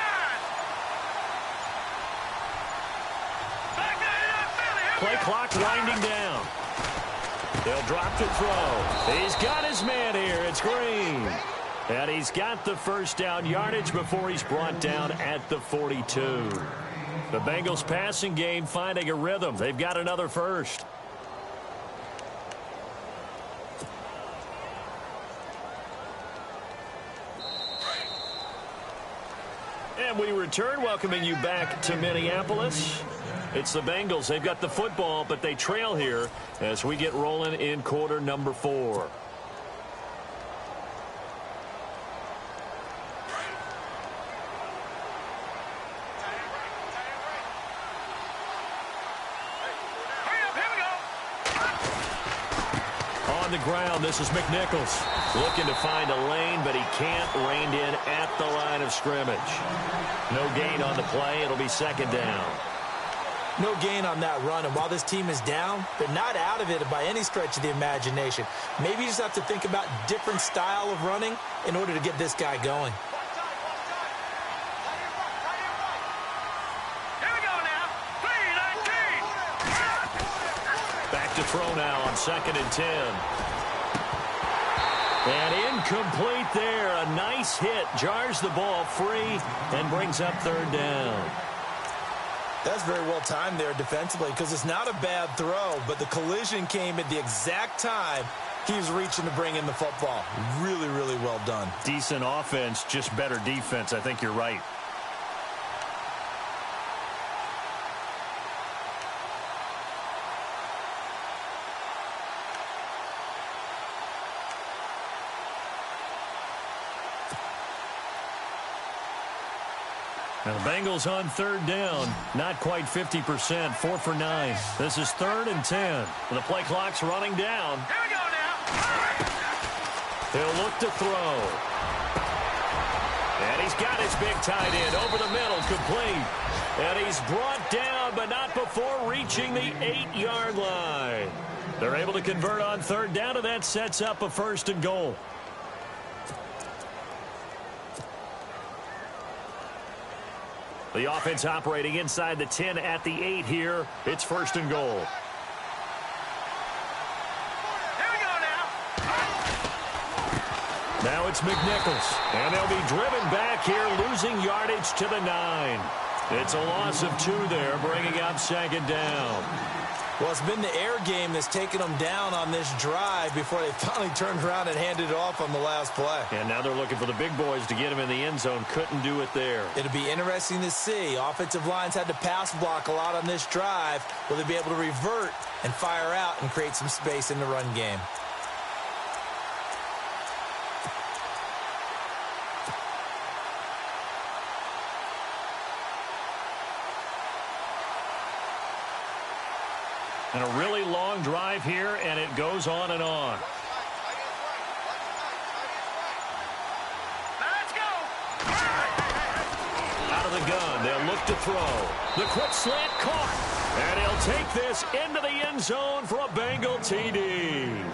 Back there, Philly! Play clock winding down. They'll drop to throw. He's got his man here. It's Green. And he's got the first down yardage before he's brought down at the 42. The Bengals passing game finding a rhythm. They've got another first. And we return, welcoming you back to Minneapolis. It's the Bengals. They've got the football, but they trail here as we get rolling in quarter number 4. The ground, this is McNichols looking to find a lane, but he can't. Reined in at the line of scrimmage. No gain on the play. It'll be 2nd down. No gain on that run, and while this team is down, they're not out of it by any stretch of the imagination. Maybe you just have to think about different style of running in order to get this guy going. Here we go now. 3-19. Back to throw now on 2nd and 10. And incomplete there. A nice hit. Jars the ball free and brings up 3rd down. That's very well timed there defensively because it's not a bad throw, but the collision came at the exact time he was reaching to bring in the football. Really, really well done. Decent offense, just better defense. I think you're right. Now the Bengals on 3rd down, not quite 50%, 4 for 9. This is 3rd and 10. The play clock's running down. Here we go now. He'll look to throw. And he's got his big tight end over the middle, complete. And he's brought down, but not before reaching the 8-yard line. They're able to convert on 3rd down, and that sets up a 1st and goal. The offense operating inside the 10 at the 8 here. It's 1st and goal. Here we go now. Now it's McNichols. And they'll be driven back here, losing yardage to the 9. It's a loss of 2 there, bringing up 2nd down. Well, it's been the air game that's taken them down on this drive before they finally turned around and handed it off on the last play. And now they're looking for the big boys to get him in the end zone. Couldn't do it there. It'll be interesting to see. Offensive lines had to pass block a lot on this drive. Will they be able to revert and fire out and create some space in the run game? And a really long drive here, and it goes on and on. Let's go. Out of the gun, they'll look to throw. The quick slant caught. And he'll take this into the end zone for a Bengal TD.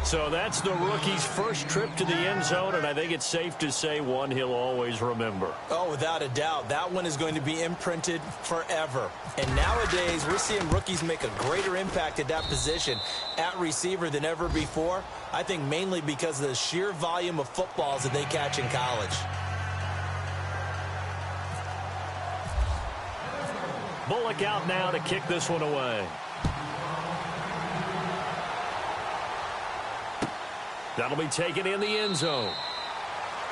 So that's the rookie's first trip to the end zone, and I think it's safe to say one he'll always remember. Oh, without a doubt. That one is going to be imprinted forever. And nowadays, we're seeing rookies make a greater impact at that position at receiver than ever before. I think mainly because of the sheer volume of footballs that they catch in college. Bullock out now to kick this one away. That'll be taken in the end zone.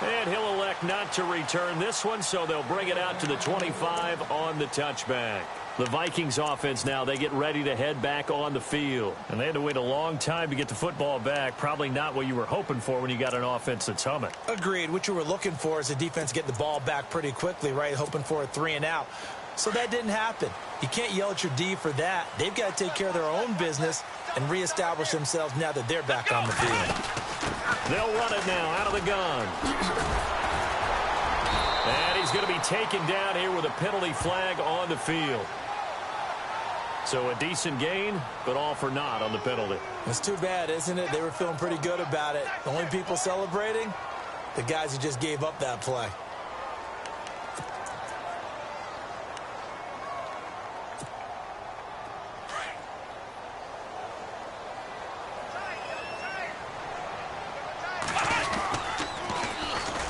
And he'll elect not to return this one, so they'll bring it out to the 25 on the touchback. The Vikings offense now, they get ready to head back on the field. And they had to wait a long time to get the football back. Probably not what you were hoping for when you got an offense that's humming. Agreed. What you were looking for is the defense getting the ball back pretty quickly, right? Hoping for a 3-and-out. So that didn't happen. You can't yell at your D for that. They've got to take care of their own business and reestablish themselves now that they're back on the field. They'll run it now out of the gun. And he's going to be taken down here with a penalty flag on the field. So a decent gain, but all for naught on the penalty. It's too bad, isn't it? They were feeling pretty good about it. The only people celebrating, the guys who just gave up that play.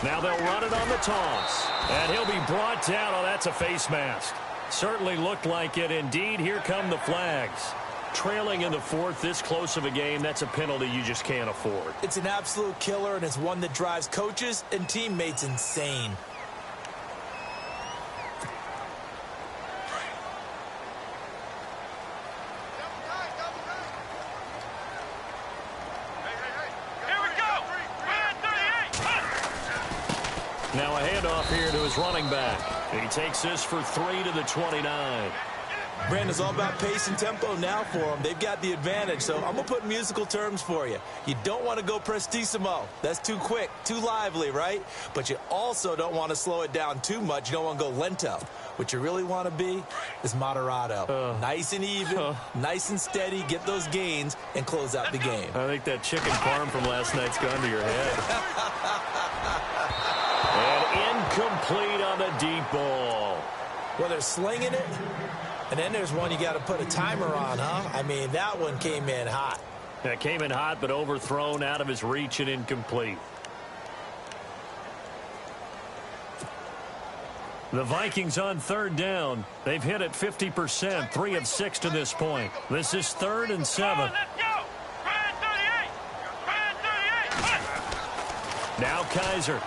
Now they'll run it on the toss. And he'll be brought down. Oh, that's a face mask. Certainly looked like it. Indeed, here come the flags. Trailing in the fourth, this close of a game, that's a penalty you just can't afford. It's an absolute killer, and it's one that drives coaches and teammates insane. Now a handoff here to his running back. He takes this for 3 to the 29. Brandon, it's all about pace and tempo now for them. They've got the advantage, so I'm going to put musical terms for you. You don't want to go prestissimo. That's too quick, too lively, right? But you also don't want to slow it down too much. You don't want to go lento. What you really want to be is moderato. Nice and even, nice and steady, get those gains, and close out the game. I think that chicken parm from last night's gone to your head. And incomplete on the deep ball. Well, they're slinging it, and then there's one you got to put a timer on, huh? I mean, that one came in hot. That came in hot, but overthrown out of his reach and incomplete. The Vikings on third down. They've hit it 50%, 3 of 6 to this point. This is 3rd and 7. Now Kaiser.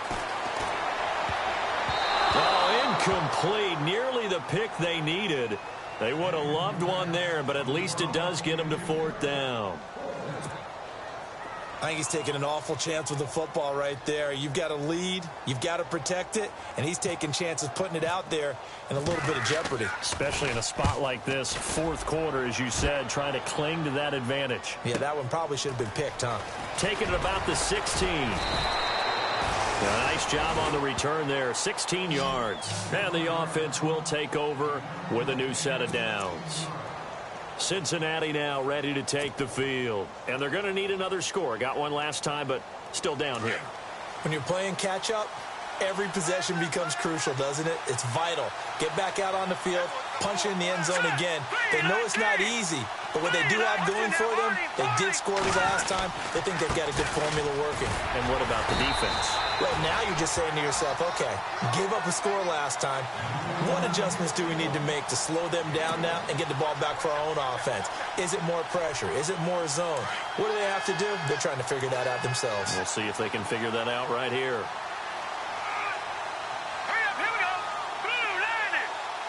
Oh, incomplete. Nearly the pick they needed. They would have loved one there, but at least it does get them to 4th down. I think he's taking an awful chance with the football right there. You've got to lead, you've got to protect it, and he's taking chances putting it out there in a little bit of jeopardy. Especially in a spot like this, 4th quarter, as you said, trying to cling to that advantage. Yeah, that one probably should have been picked, huh? Taking it about the 16. Nice job on the return there, 16 yards. And the offense will take over with a new set of downs. Cincinnati now ready to take the field. And they're going to need another score. Got one last time, but still down here. When you're playing catch-up, every possession becomes crucial, doesn't it? It's vital. Get back out on the field, punch in the end zone again. They know it's not easy, but what they do have going for them, they did score the last time. They think they've got a good formula working. And what about the defense? Well, now you're just saying to yourself, okay, gave up a score last time. What adjustments do we need to make to slow them down now and get the ball back for our own offense? Is it more pressure? Is it more zone? What do they have to do? They're trying to figure that out themselves. We'll see if they can figure that out right here.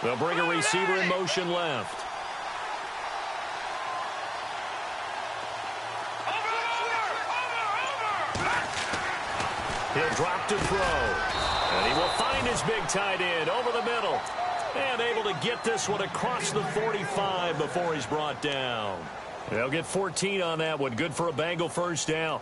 They'll bring a receiver in motion left. He'll drop to throw. And he will find his big tight end over the middle. And able to get this one across the 45 before he's brought down. They'll get 14 on that one. Good for a Bengal first down.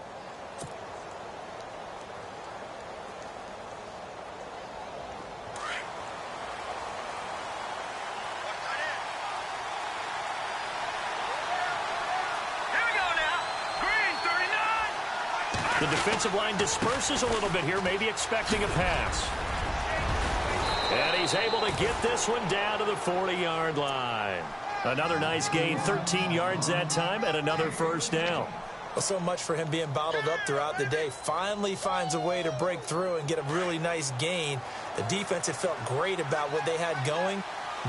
The defensive line disperses a little bit here, maybe expecting a pass. And he's able to get this one down to the 40-yard line. Another nice gain, 13 yards that time, and another first down. Well, so much for him being bottled up throughout the day. Finally finds a way to break through and get a really nice gain. The defense had felt great about what they had going,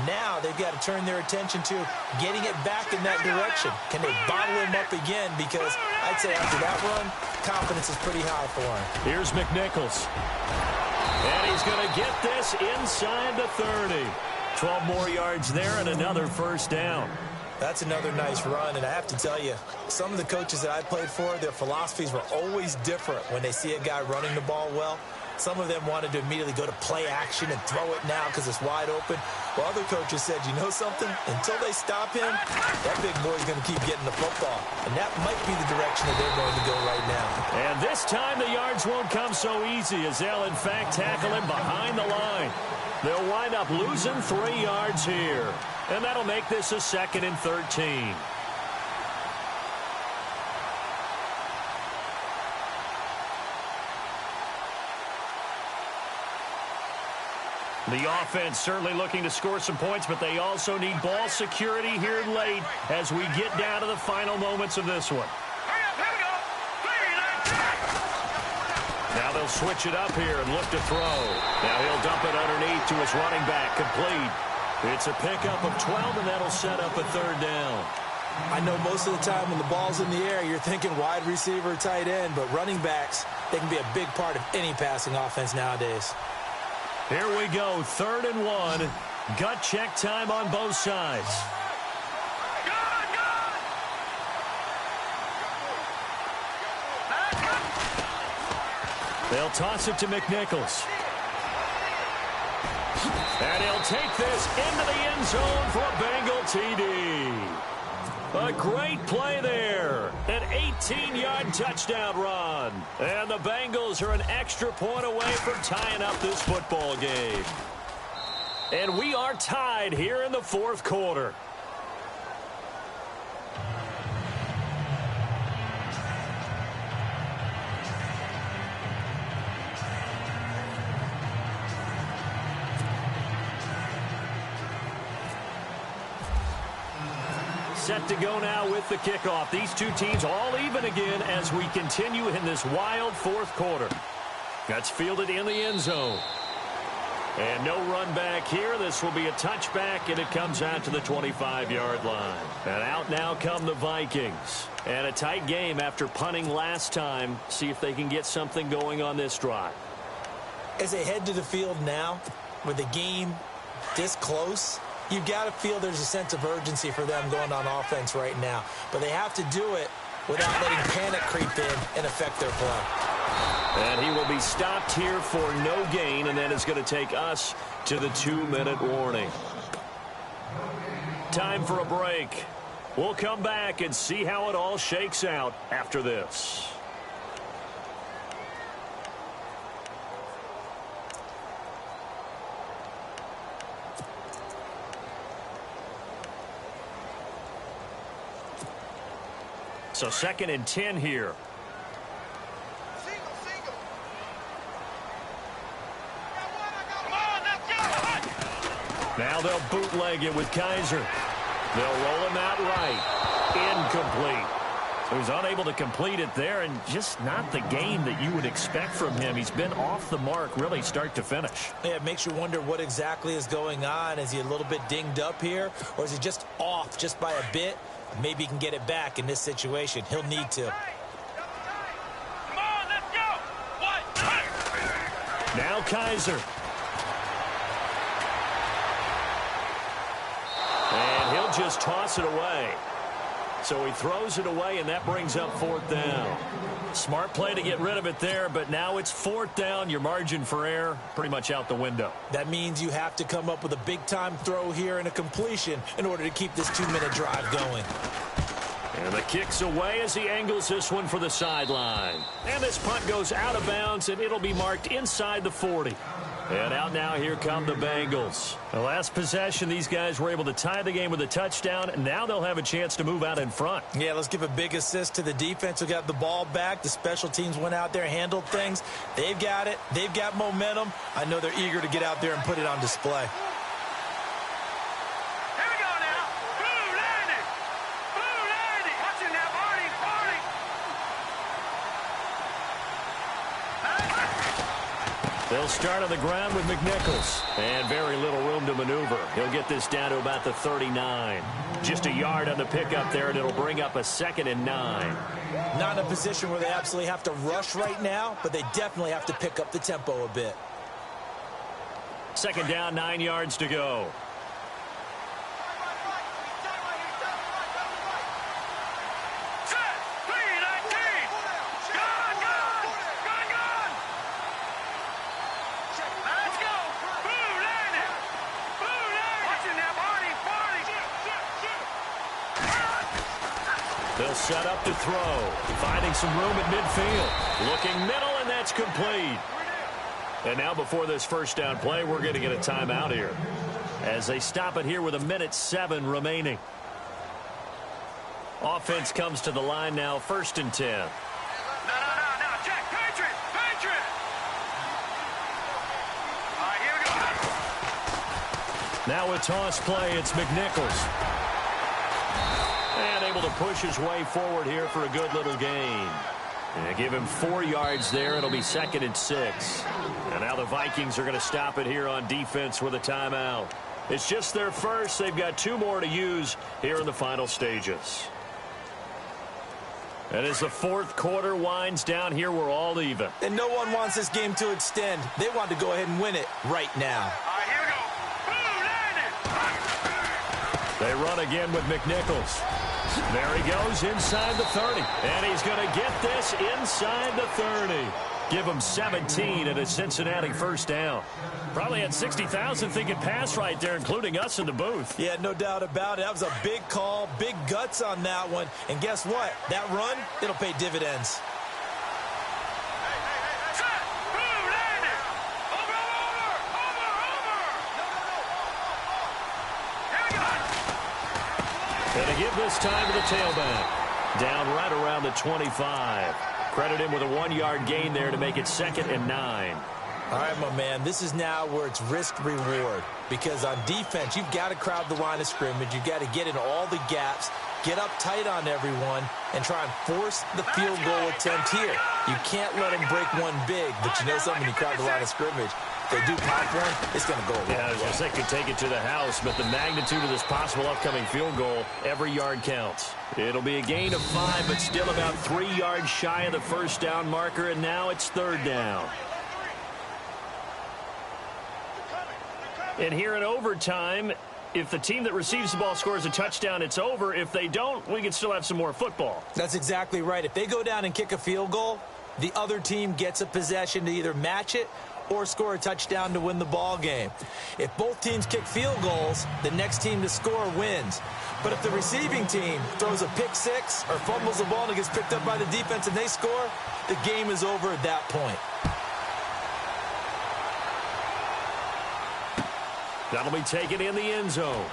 Now they've got to turn their attention to getting it back in that direction. Can they bottle him up again? Because I'd say after that run, confidence is pretty high for him. Here's McNichols. And he's going to get this inside the 30. 12 more yards there and another first down. That's another nice run, and I have to tell you, some of the coaches that I played for, their philosophies were always different when they see a guy running the ball well. Some of them wanted to immediately go to play action and throw it now because it's wide open. While other coaches said, you know something? Until they stop him, that big boy's going to keep getting the football. And that might be the direction that they're going to go right now. And this time the yards won't come so easy as they'll, in fact, tackle him behind the line. They'll wind up losing 3 yards here. And that'll make this a 2nd and 13. The offense certainly looking to score some points, but they also need ball security here late as we get down to the final moments of this one. Now they'll switch it up here and look to throw. Now he'll dump it underneath to his running back, complete. It's a pickup of 12, and that'll set up a 3rd down. I know most of the time when the ball's in the air, you're thinking wide receiver, tight end, but running backs, they can be a big part of any passing offense nowadays. Here we go, 3rd and 1. Gut check time on both sides. They'll toss it to McNichols. And he'll take this into the end zone for a Bengal TD. A great play there. An 18-yard touchdown run. And the Bengals are an extra point away from tying up this football game. And we are tied here in the 4th quarter. Set to go now with the kickoff. These two teams all even again as we continue in this wild 4th quarter. That's fielded in the end zone. And no run back here. This will be a touchback, and it comes out to the 25-yard line. And out now come the Vikings. And a tight game after punting last time. See if they can get something going on this drive. As they head to the field now, with the game this close, you've got to feel there's a sense of urgency for them going on offense right now. But they have to do it without letting panic creep in and affect their play. And he will be stopped here for no gain, and then it's going to take us to the 2-minute warning. Time for a break. We'll come back and see how it all shakes out after this. So 2nd and 10 here. Now they'll bootleg it with Kaiser. They'll roll him out right. Incomplete. So he's unable to complete it there, and just not the game that you would expect from him. He's been off the mark really start to finish. Yeah, it makes you wonder what exactly is going on. Is he a little bit dinged up here, or is he just off just by a bit? Maybe he can get it back in this situation. He'll need to. Come on, let's go. Now Kaiser. And he'll just toss it away. So he throws it away, and that brings up 4th down. Smart play to get rid of it there, but now it's 4th down. Your margin for error pretty much out the window. That means you have to come up with a big-time throw here and a completion in order to keep this 2-minute drive going. And the kick's away as he angles this one for the sideline. And this punt goes out of bounds, and it'll be marked inside the 40. And out now, here come the Bengals. The last possession, these guys were able to tie the game with a touchdown, and now they'll have a chance to move out in front. Yeah, let's give a big assist to the defense who got the ball back. The special teams went out there, handled things. They've got it. They've got momentum. I know they're eager to get out there and put it on display. Here we go now. Blue landing. Blue landing. Watch it now, Barney. Barney. They'll start on the ground with McNichols. And very little room to maneuver. He'll get this down to about the 39. Just a yard on the pickup there, and it'll bring up a 2nd and 9. Not in a position where they absolutely have to rush right now, but they definitely have to pick up the tempo a bit. 2nd down, 9 yards to go. They'll set up to throw. Finding some room at midfield. Looking middle, and that's complete. And now before this first down play, we're going to get a timeout here, as they stop it here with 1:07 remaining. Offense comes to the line now, 1st and 10. No, Jack, Patriot. All right, here we go. Now a toss play, it's McNichols. And able to push his way forward here for a good little gain. And give him 4 yards there. It'll be 2nd and 6. And now the Vikings are going to stop it here on defense with a timeout. It's just their first. They've got 2 more to use here in the final stages. And as the 4th quarter winds down here, we're all even. And no one wants this game to extend. They want to go ahead and win it right now. All right, here we go. Boom, landed. They run again with McNichols. There he goes inside the 30. And he's going to get this inside the 30. Give him 17 and a Cincinnati first down. Probably had 60,000 thinking pass right there, including us in the booth. Yeah, no doubt about it. That was a big call, big guts on that one. And guess what? That run, it'll pay dividends. Set. Boom, landed. Over. Here we go. And to give this time to the tailback. Down right around the 25. Credit him with a 1-yard gain there to make it 2nd and 9. All right, my man, this is now where it's risk-reward. Because on defense, you've got to crowd the line of scrimmage. You've got to get in all the gaps, get up tight on everyone, and try and force the field goal attempt here. You can't let them break one big, but you know something, when you crowd the line of scrimmage, if they do pop one, it's going to go away. Yeah, I was going to say could take it to the house, but the magnitude of this possible upcoming field goal, every yard counts. It'll be a gain of 5, but still about 3 yards shy of the first down marker, and now it's 3rd down. And here in overtime, if the team that receives the ball scores a touchdown, it's over. If they don't, we can still have some more football. That's exactly right. If they go down and kick a field goal, the other team gets a possession to either match it or score a touchdown to win the ball game. If both teams kick field goals, the next team to score wins. But if the receiving team throws a pick six or fumbles the ball and it gets picked up by the defense and they score, the game is over at that point. That'll be taken in the end zone.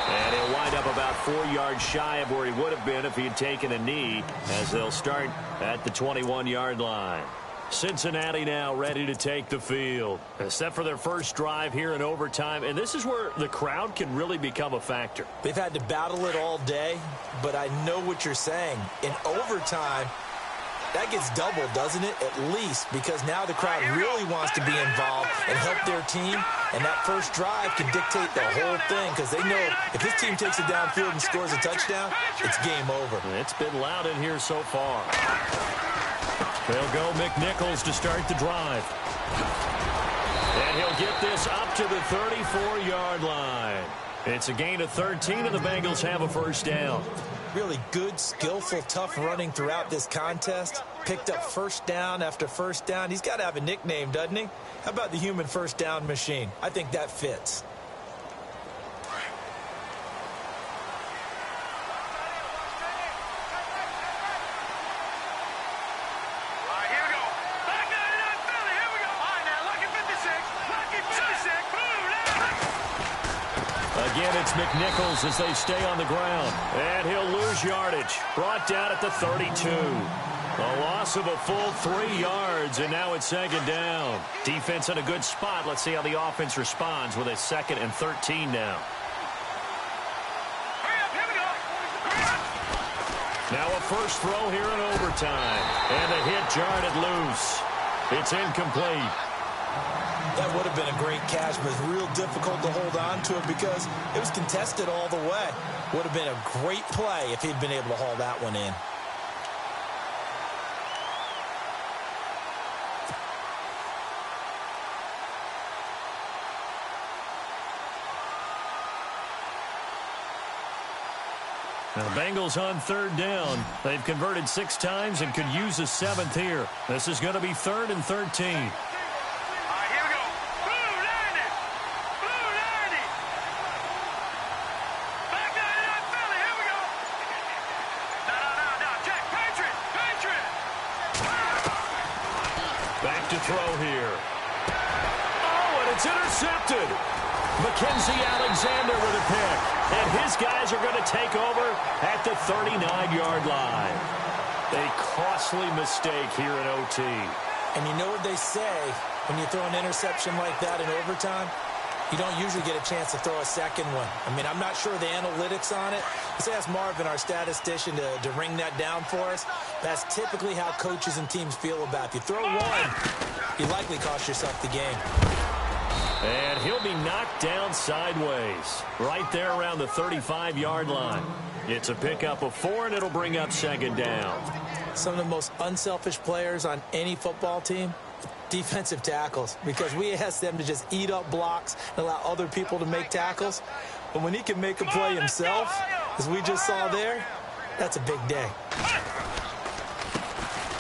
And he'll wind up about 4 yards shy of where he would have been if he had taken a knee, as they'll start at the 21-yard line. Cincinnati now ready to take the field, set for their first drive here in overtime. And this is where the crowd can really become a factor. They've had to battle it all day, but I know what you're saying. In overtime, that gets doubled, doesn't it? At least, because now the crowd really wants to be involved and help their team, and that first drive can dictate the whole thing, because they know if this team takes it downfield and scores a touchdown, it's game over. It's been loud in here so far. They'll go McNichols to start the drive. And he'll get this up to the 34-yard line. It's a gain of 13, and the Bengals have a first down. Really good, skillful, tough running throughout this contest. Picked up first down after first down. He's got to have a nickname, doesn't he? How about the human first down machine? I think that fits. Again, it's McNichols as they stay on the ground. And he'll lose yardage. Brought down at the 32. A loss of a full 3 yards, and now it's second down. Defense in a good spot. Let's see how the offense responds with a 2nd and 13 now. Now a first throw here in overtime. And the hit jarred it loose. It's incomplete. That would have been a great catch, but it's real difficult to hold on to it because it was contested all the way. Would have been a great play if he'd been able to haul that one in. Now, the Bengals on third down. They've converted 6 times and could use a 7th here. This is going to be 3rd and 13. Here we go. Blue 90. Blue 90. Back down in that Philly. Here we go. No. Jack, Patriot. Back to throw here. Oh, and it's intercepted. Mackenzie Alexander with a pick. And his guys are going to take over at the 39-yard line. A costly mistake here in OT. And you know what they say, when you throw an interception like that in overtime, you don't usually get a chance to throw a second one. I mean, I'm not sure the analytics on it. Let's ask Marvin, our statistician, to ring that down for us. That's typically how coaches and teams feel about it. If you throw one, you likely cost yourself the game. And he'll be knocked down sideways, right there around the 35-yard line. It's a pickup of 4, and it'll bring up 2nd down. Some of the most unselfish players on any football team, defensive tackles, because we ask them to just eat up blocks and allow other people to make tackles. But when he can make a play himself, as we just saw there, that's a big day.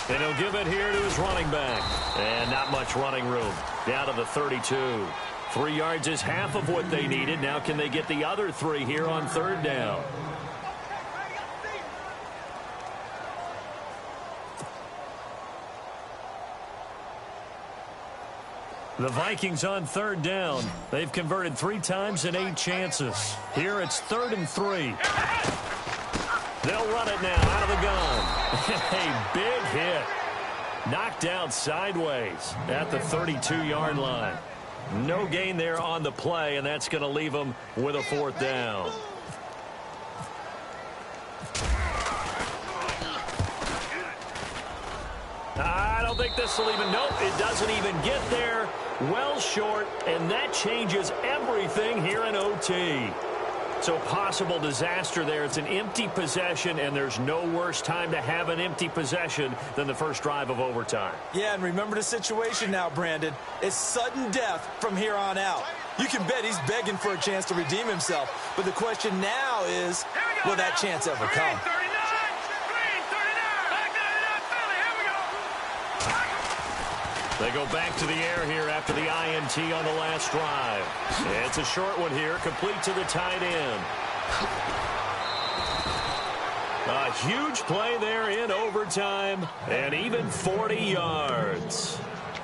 And he'll give it here to his running back. And not much running room. Down to the 32. 3 yards is half of what they needed. Now can they get the other 3 here on 3rd down? The Vikings on 3rd down. They've converted 3 times in 8 chances. Here it's 3rd and 3. They'll run it now out of the gun. A big hit. Knocked down sideways at the 32-yard line. No gain there on the play, and that's going to leave them with a 4th down. I don't think this will even, nope, it doesn't even get there. Well short, and that changes everything here in OT. So possible disaster there. It's an empty possession, and there's no worse time to have an empty possession than the first drive of overtime. Yeah, and remember the situation now, Brandon. It's sudden death from here on out. You can bet he's begging for a chance to redeem himself. But the question now is, will that chance ever come? They go back to the air here after the INT on the last drive. It's a short one here, complete to the tight end. A huge play there in overtime, and even 40 yards.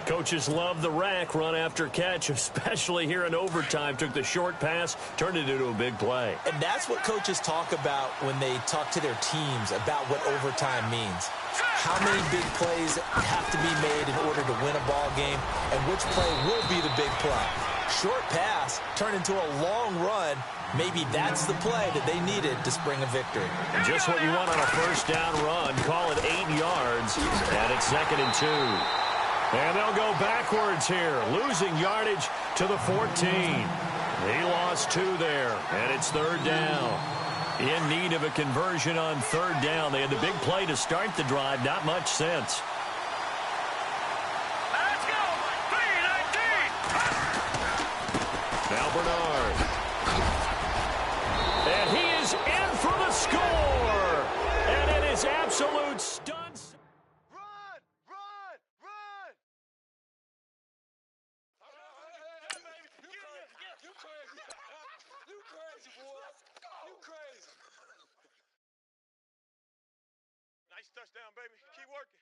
Coaches love the rack run after catch, especially here in overtime. Took the short pass, turned it into a big play. And that's what coaches talk about when they talk to their teams about what overtime means. How many big plays have to be made in order to win a ball game, and which play will be the big play. Short pass turned into a long run. Maybe that's the play that they needed to spring a victory. Just what you want on a first down run. Call it 8 yards, and it's 2nd and 2. And they'll go backwards here, losing yardage to the 14. He lost 2 there, and it's 3rd down. In need of a conversion on 3rd down. They had the big play to start the drive. Not much sense. Let's go. 3-19. Now Bernard. And he is in for the score. And it is absolute stunts. Run. You crazy. You crazy, boy. You crazy. Nice touchdown, baby. Keep working.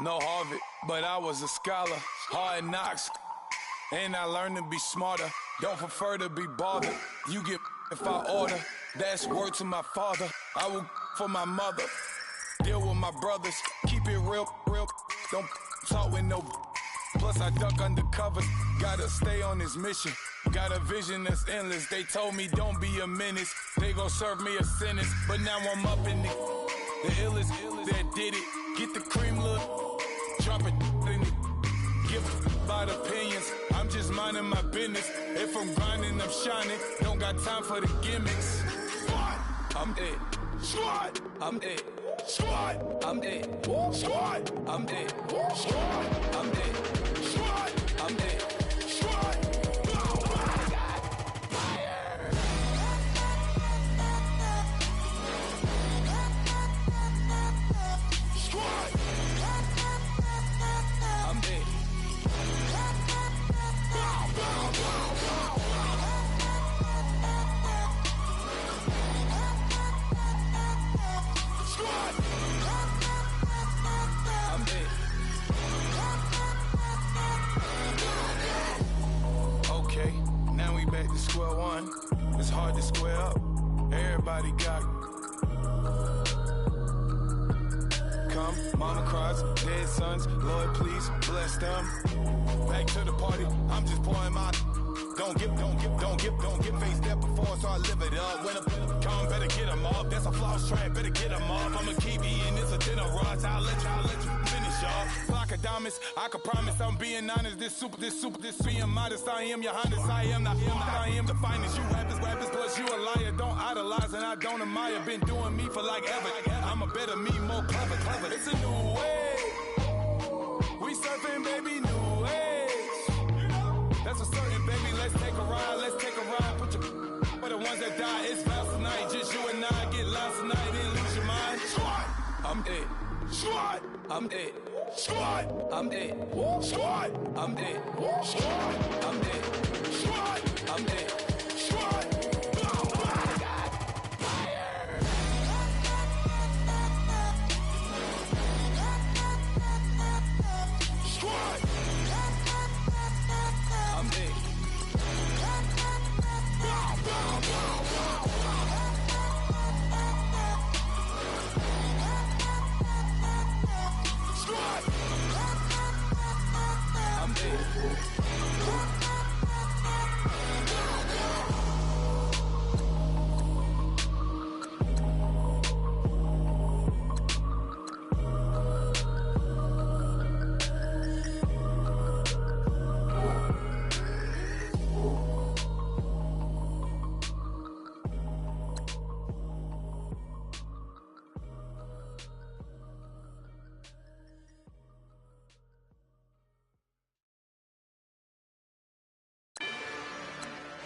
No Harvard, but I was a scholar. Hard knocks, and I learned to be smarter. Don't prefer to be bothered. You get if I order. That's word to my father. I will for my mother. Deal with my brothers. Keep it real. Don't talk with no. Plus I duck undercover. Gotta stay on this mission. Got a vision that's endless. They told me don't be a menace. They gon' serve me a sentence. But now I'm up in the illest that did it. Get the cream, look. Drop it in it. Give about opinions. I'm just minding my business. If I'm grinding, I'm shining. Don't got time for the gimmicks. Squad, I'm it. Squad, I'm it. Squad, I'm it. Squad, I'm it. Squad, I'm it. Squad, I'm it. Squad. Square one, it's hard to square up. Everybody got come, mama cries, dead sons. Lord, please bless them. Back to the party, I'm just pouring my. Don't get face step before, so I live it up. When I come, better get them up. That's a floss track, better get them up. I'ma keep eating, it's a dinner rush. I'll let you finish up. Flockadamus, I can promise I'm being honest. This being modest. I am your highness, I am the finest. You rappers, plus you a liar. Don't idolize and I don't admire. Been doing me for like ever. I'm a better me, more clever. It's a new way. We surfing, baby, new age. That's a certain, baby. Let's take a ride. Put your for the ones that die. It's vows tonight. Just you and I get lost tonight and lose your mind. Squad, I'm it. Squad, I'm it. Squad, I'm it. Squad, I'm it. Squad, I'm it. Squad, I'm it. Squad.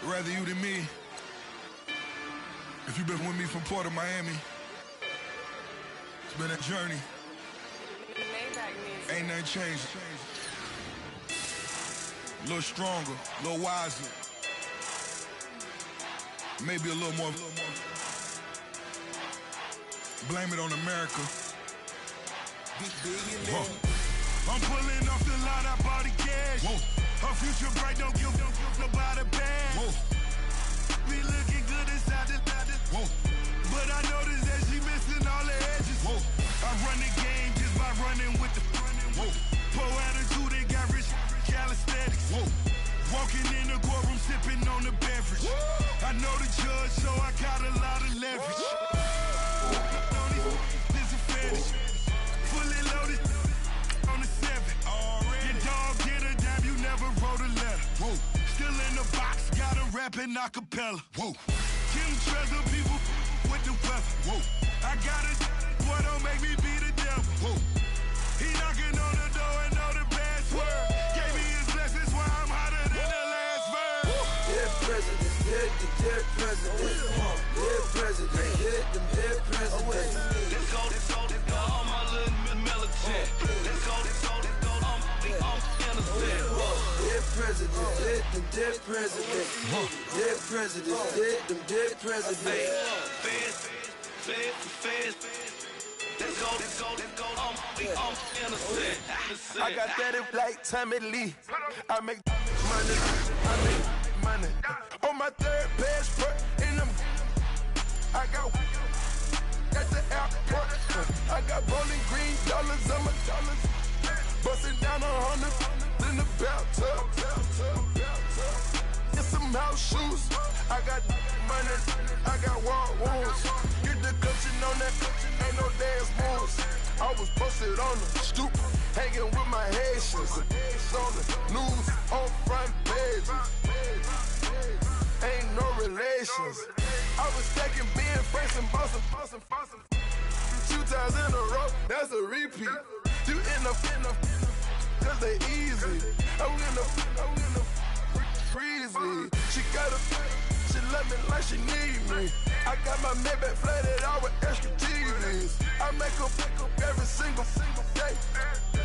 Rather you than me. If you've been with me from Port of Miami, it's been a journey. Ain't nothing changed. A little stronger, a little wiser. Maybe a little more. Blame it on America. I'm pulling off the lot, I bought the cash. Whoa. Her future bright, don't give nobody bad. Whoa. Be looking good inside the whoa. But I noticed that she missing all the edges. Whoa. I run the game just by running with the whoa. Poor attitude, they got rich calisthenics. Whoa. Walking in the courtroom, sipping on the beverage. Whoa. I know the judge, so I got a lot of leverage. Disadvantage. Fully loaded on the 7. Your dog get a dime, you never wrote a letter. Whoa. Still in the box, got a rapping acapella. Whoa. Kim Treasure, people with the weather. Whoa. I got it, boy, don't make me be the devil. Whoa. He knocking on the door and know the password. Gave me his blessings while I'm hotter than the last verse. Dead president, dead president. Dead president, dead president. Let's go, all my little militant. Let's go, I'm innocent. Dead president, dead president. Dead president, dead president. Feds. Let's go, let's go, let's go. I'm innocent. I got that it like Tommy Lee. I make money, I make money. On my third passport, in them, I got at the airport. I got bowling green dollars on my dollars. Busting down 100 in the bathtub. Get some house shoes. I got money, I got war wounds. Get the clutching on that, ain't no dance moves. I was posted on the stoop, hanging with my Haitians. On the news, on front pages. Ain't no relations. I was stacking being friends and bossing. 2 times in a row, that's a repeat. You end up, cause they easy. I'm in the freezy. She love me like she need me. I got my Maybach flooded out with extra TVs. I make up every single day.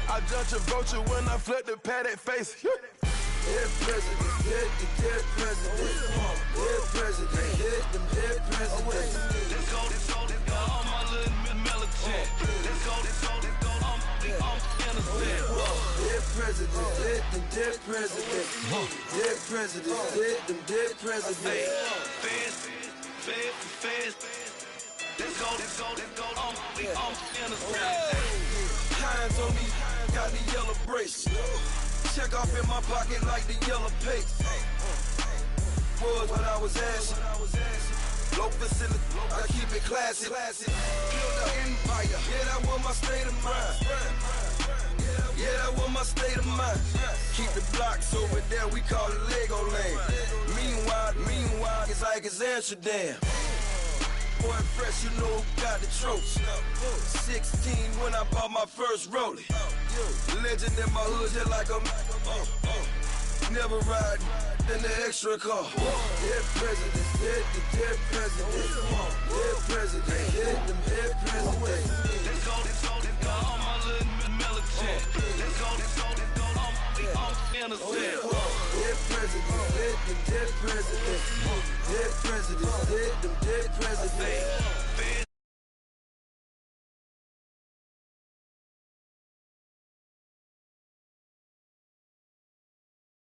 I judge a vulture when I flip the Paddock face. Dead president, dead president. Dead president, hit them dead president. Let's go, let's go, let's go. I'm my little militant. Let's go, let's go, let's go. I'm innocent. Dead president, hit them dead president. Dead president, hit them dead president. Fast. Let's go, let's go, let's go. I'm innocent. Hands on me, got the yellow brace. Check off in my pocket like the yellow paste. Was what I was asking. Low facility, I keep it classy. Build an empire, yeah, that was my state of mind. Yeah, that was my state of mind. Keep the blocks over there, we call it Lego land. Meanwhile, it's like it's Amsterdam. Boy fresh, you know who got the tropes. 16 when I bought my first rollie. Legend in my hood, just like a never ride in the extra car. Dead president, dead president. Dead president, hit them dead president. Let's go, let's go. I'm my little militant. Let's go, let's go. I'm innocent. Dead president, hit them dead president. Dead president, hit them dead president.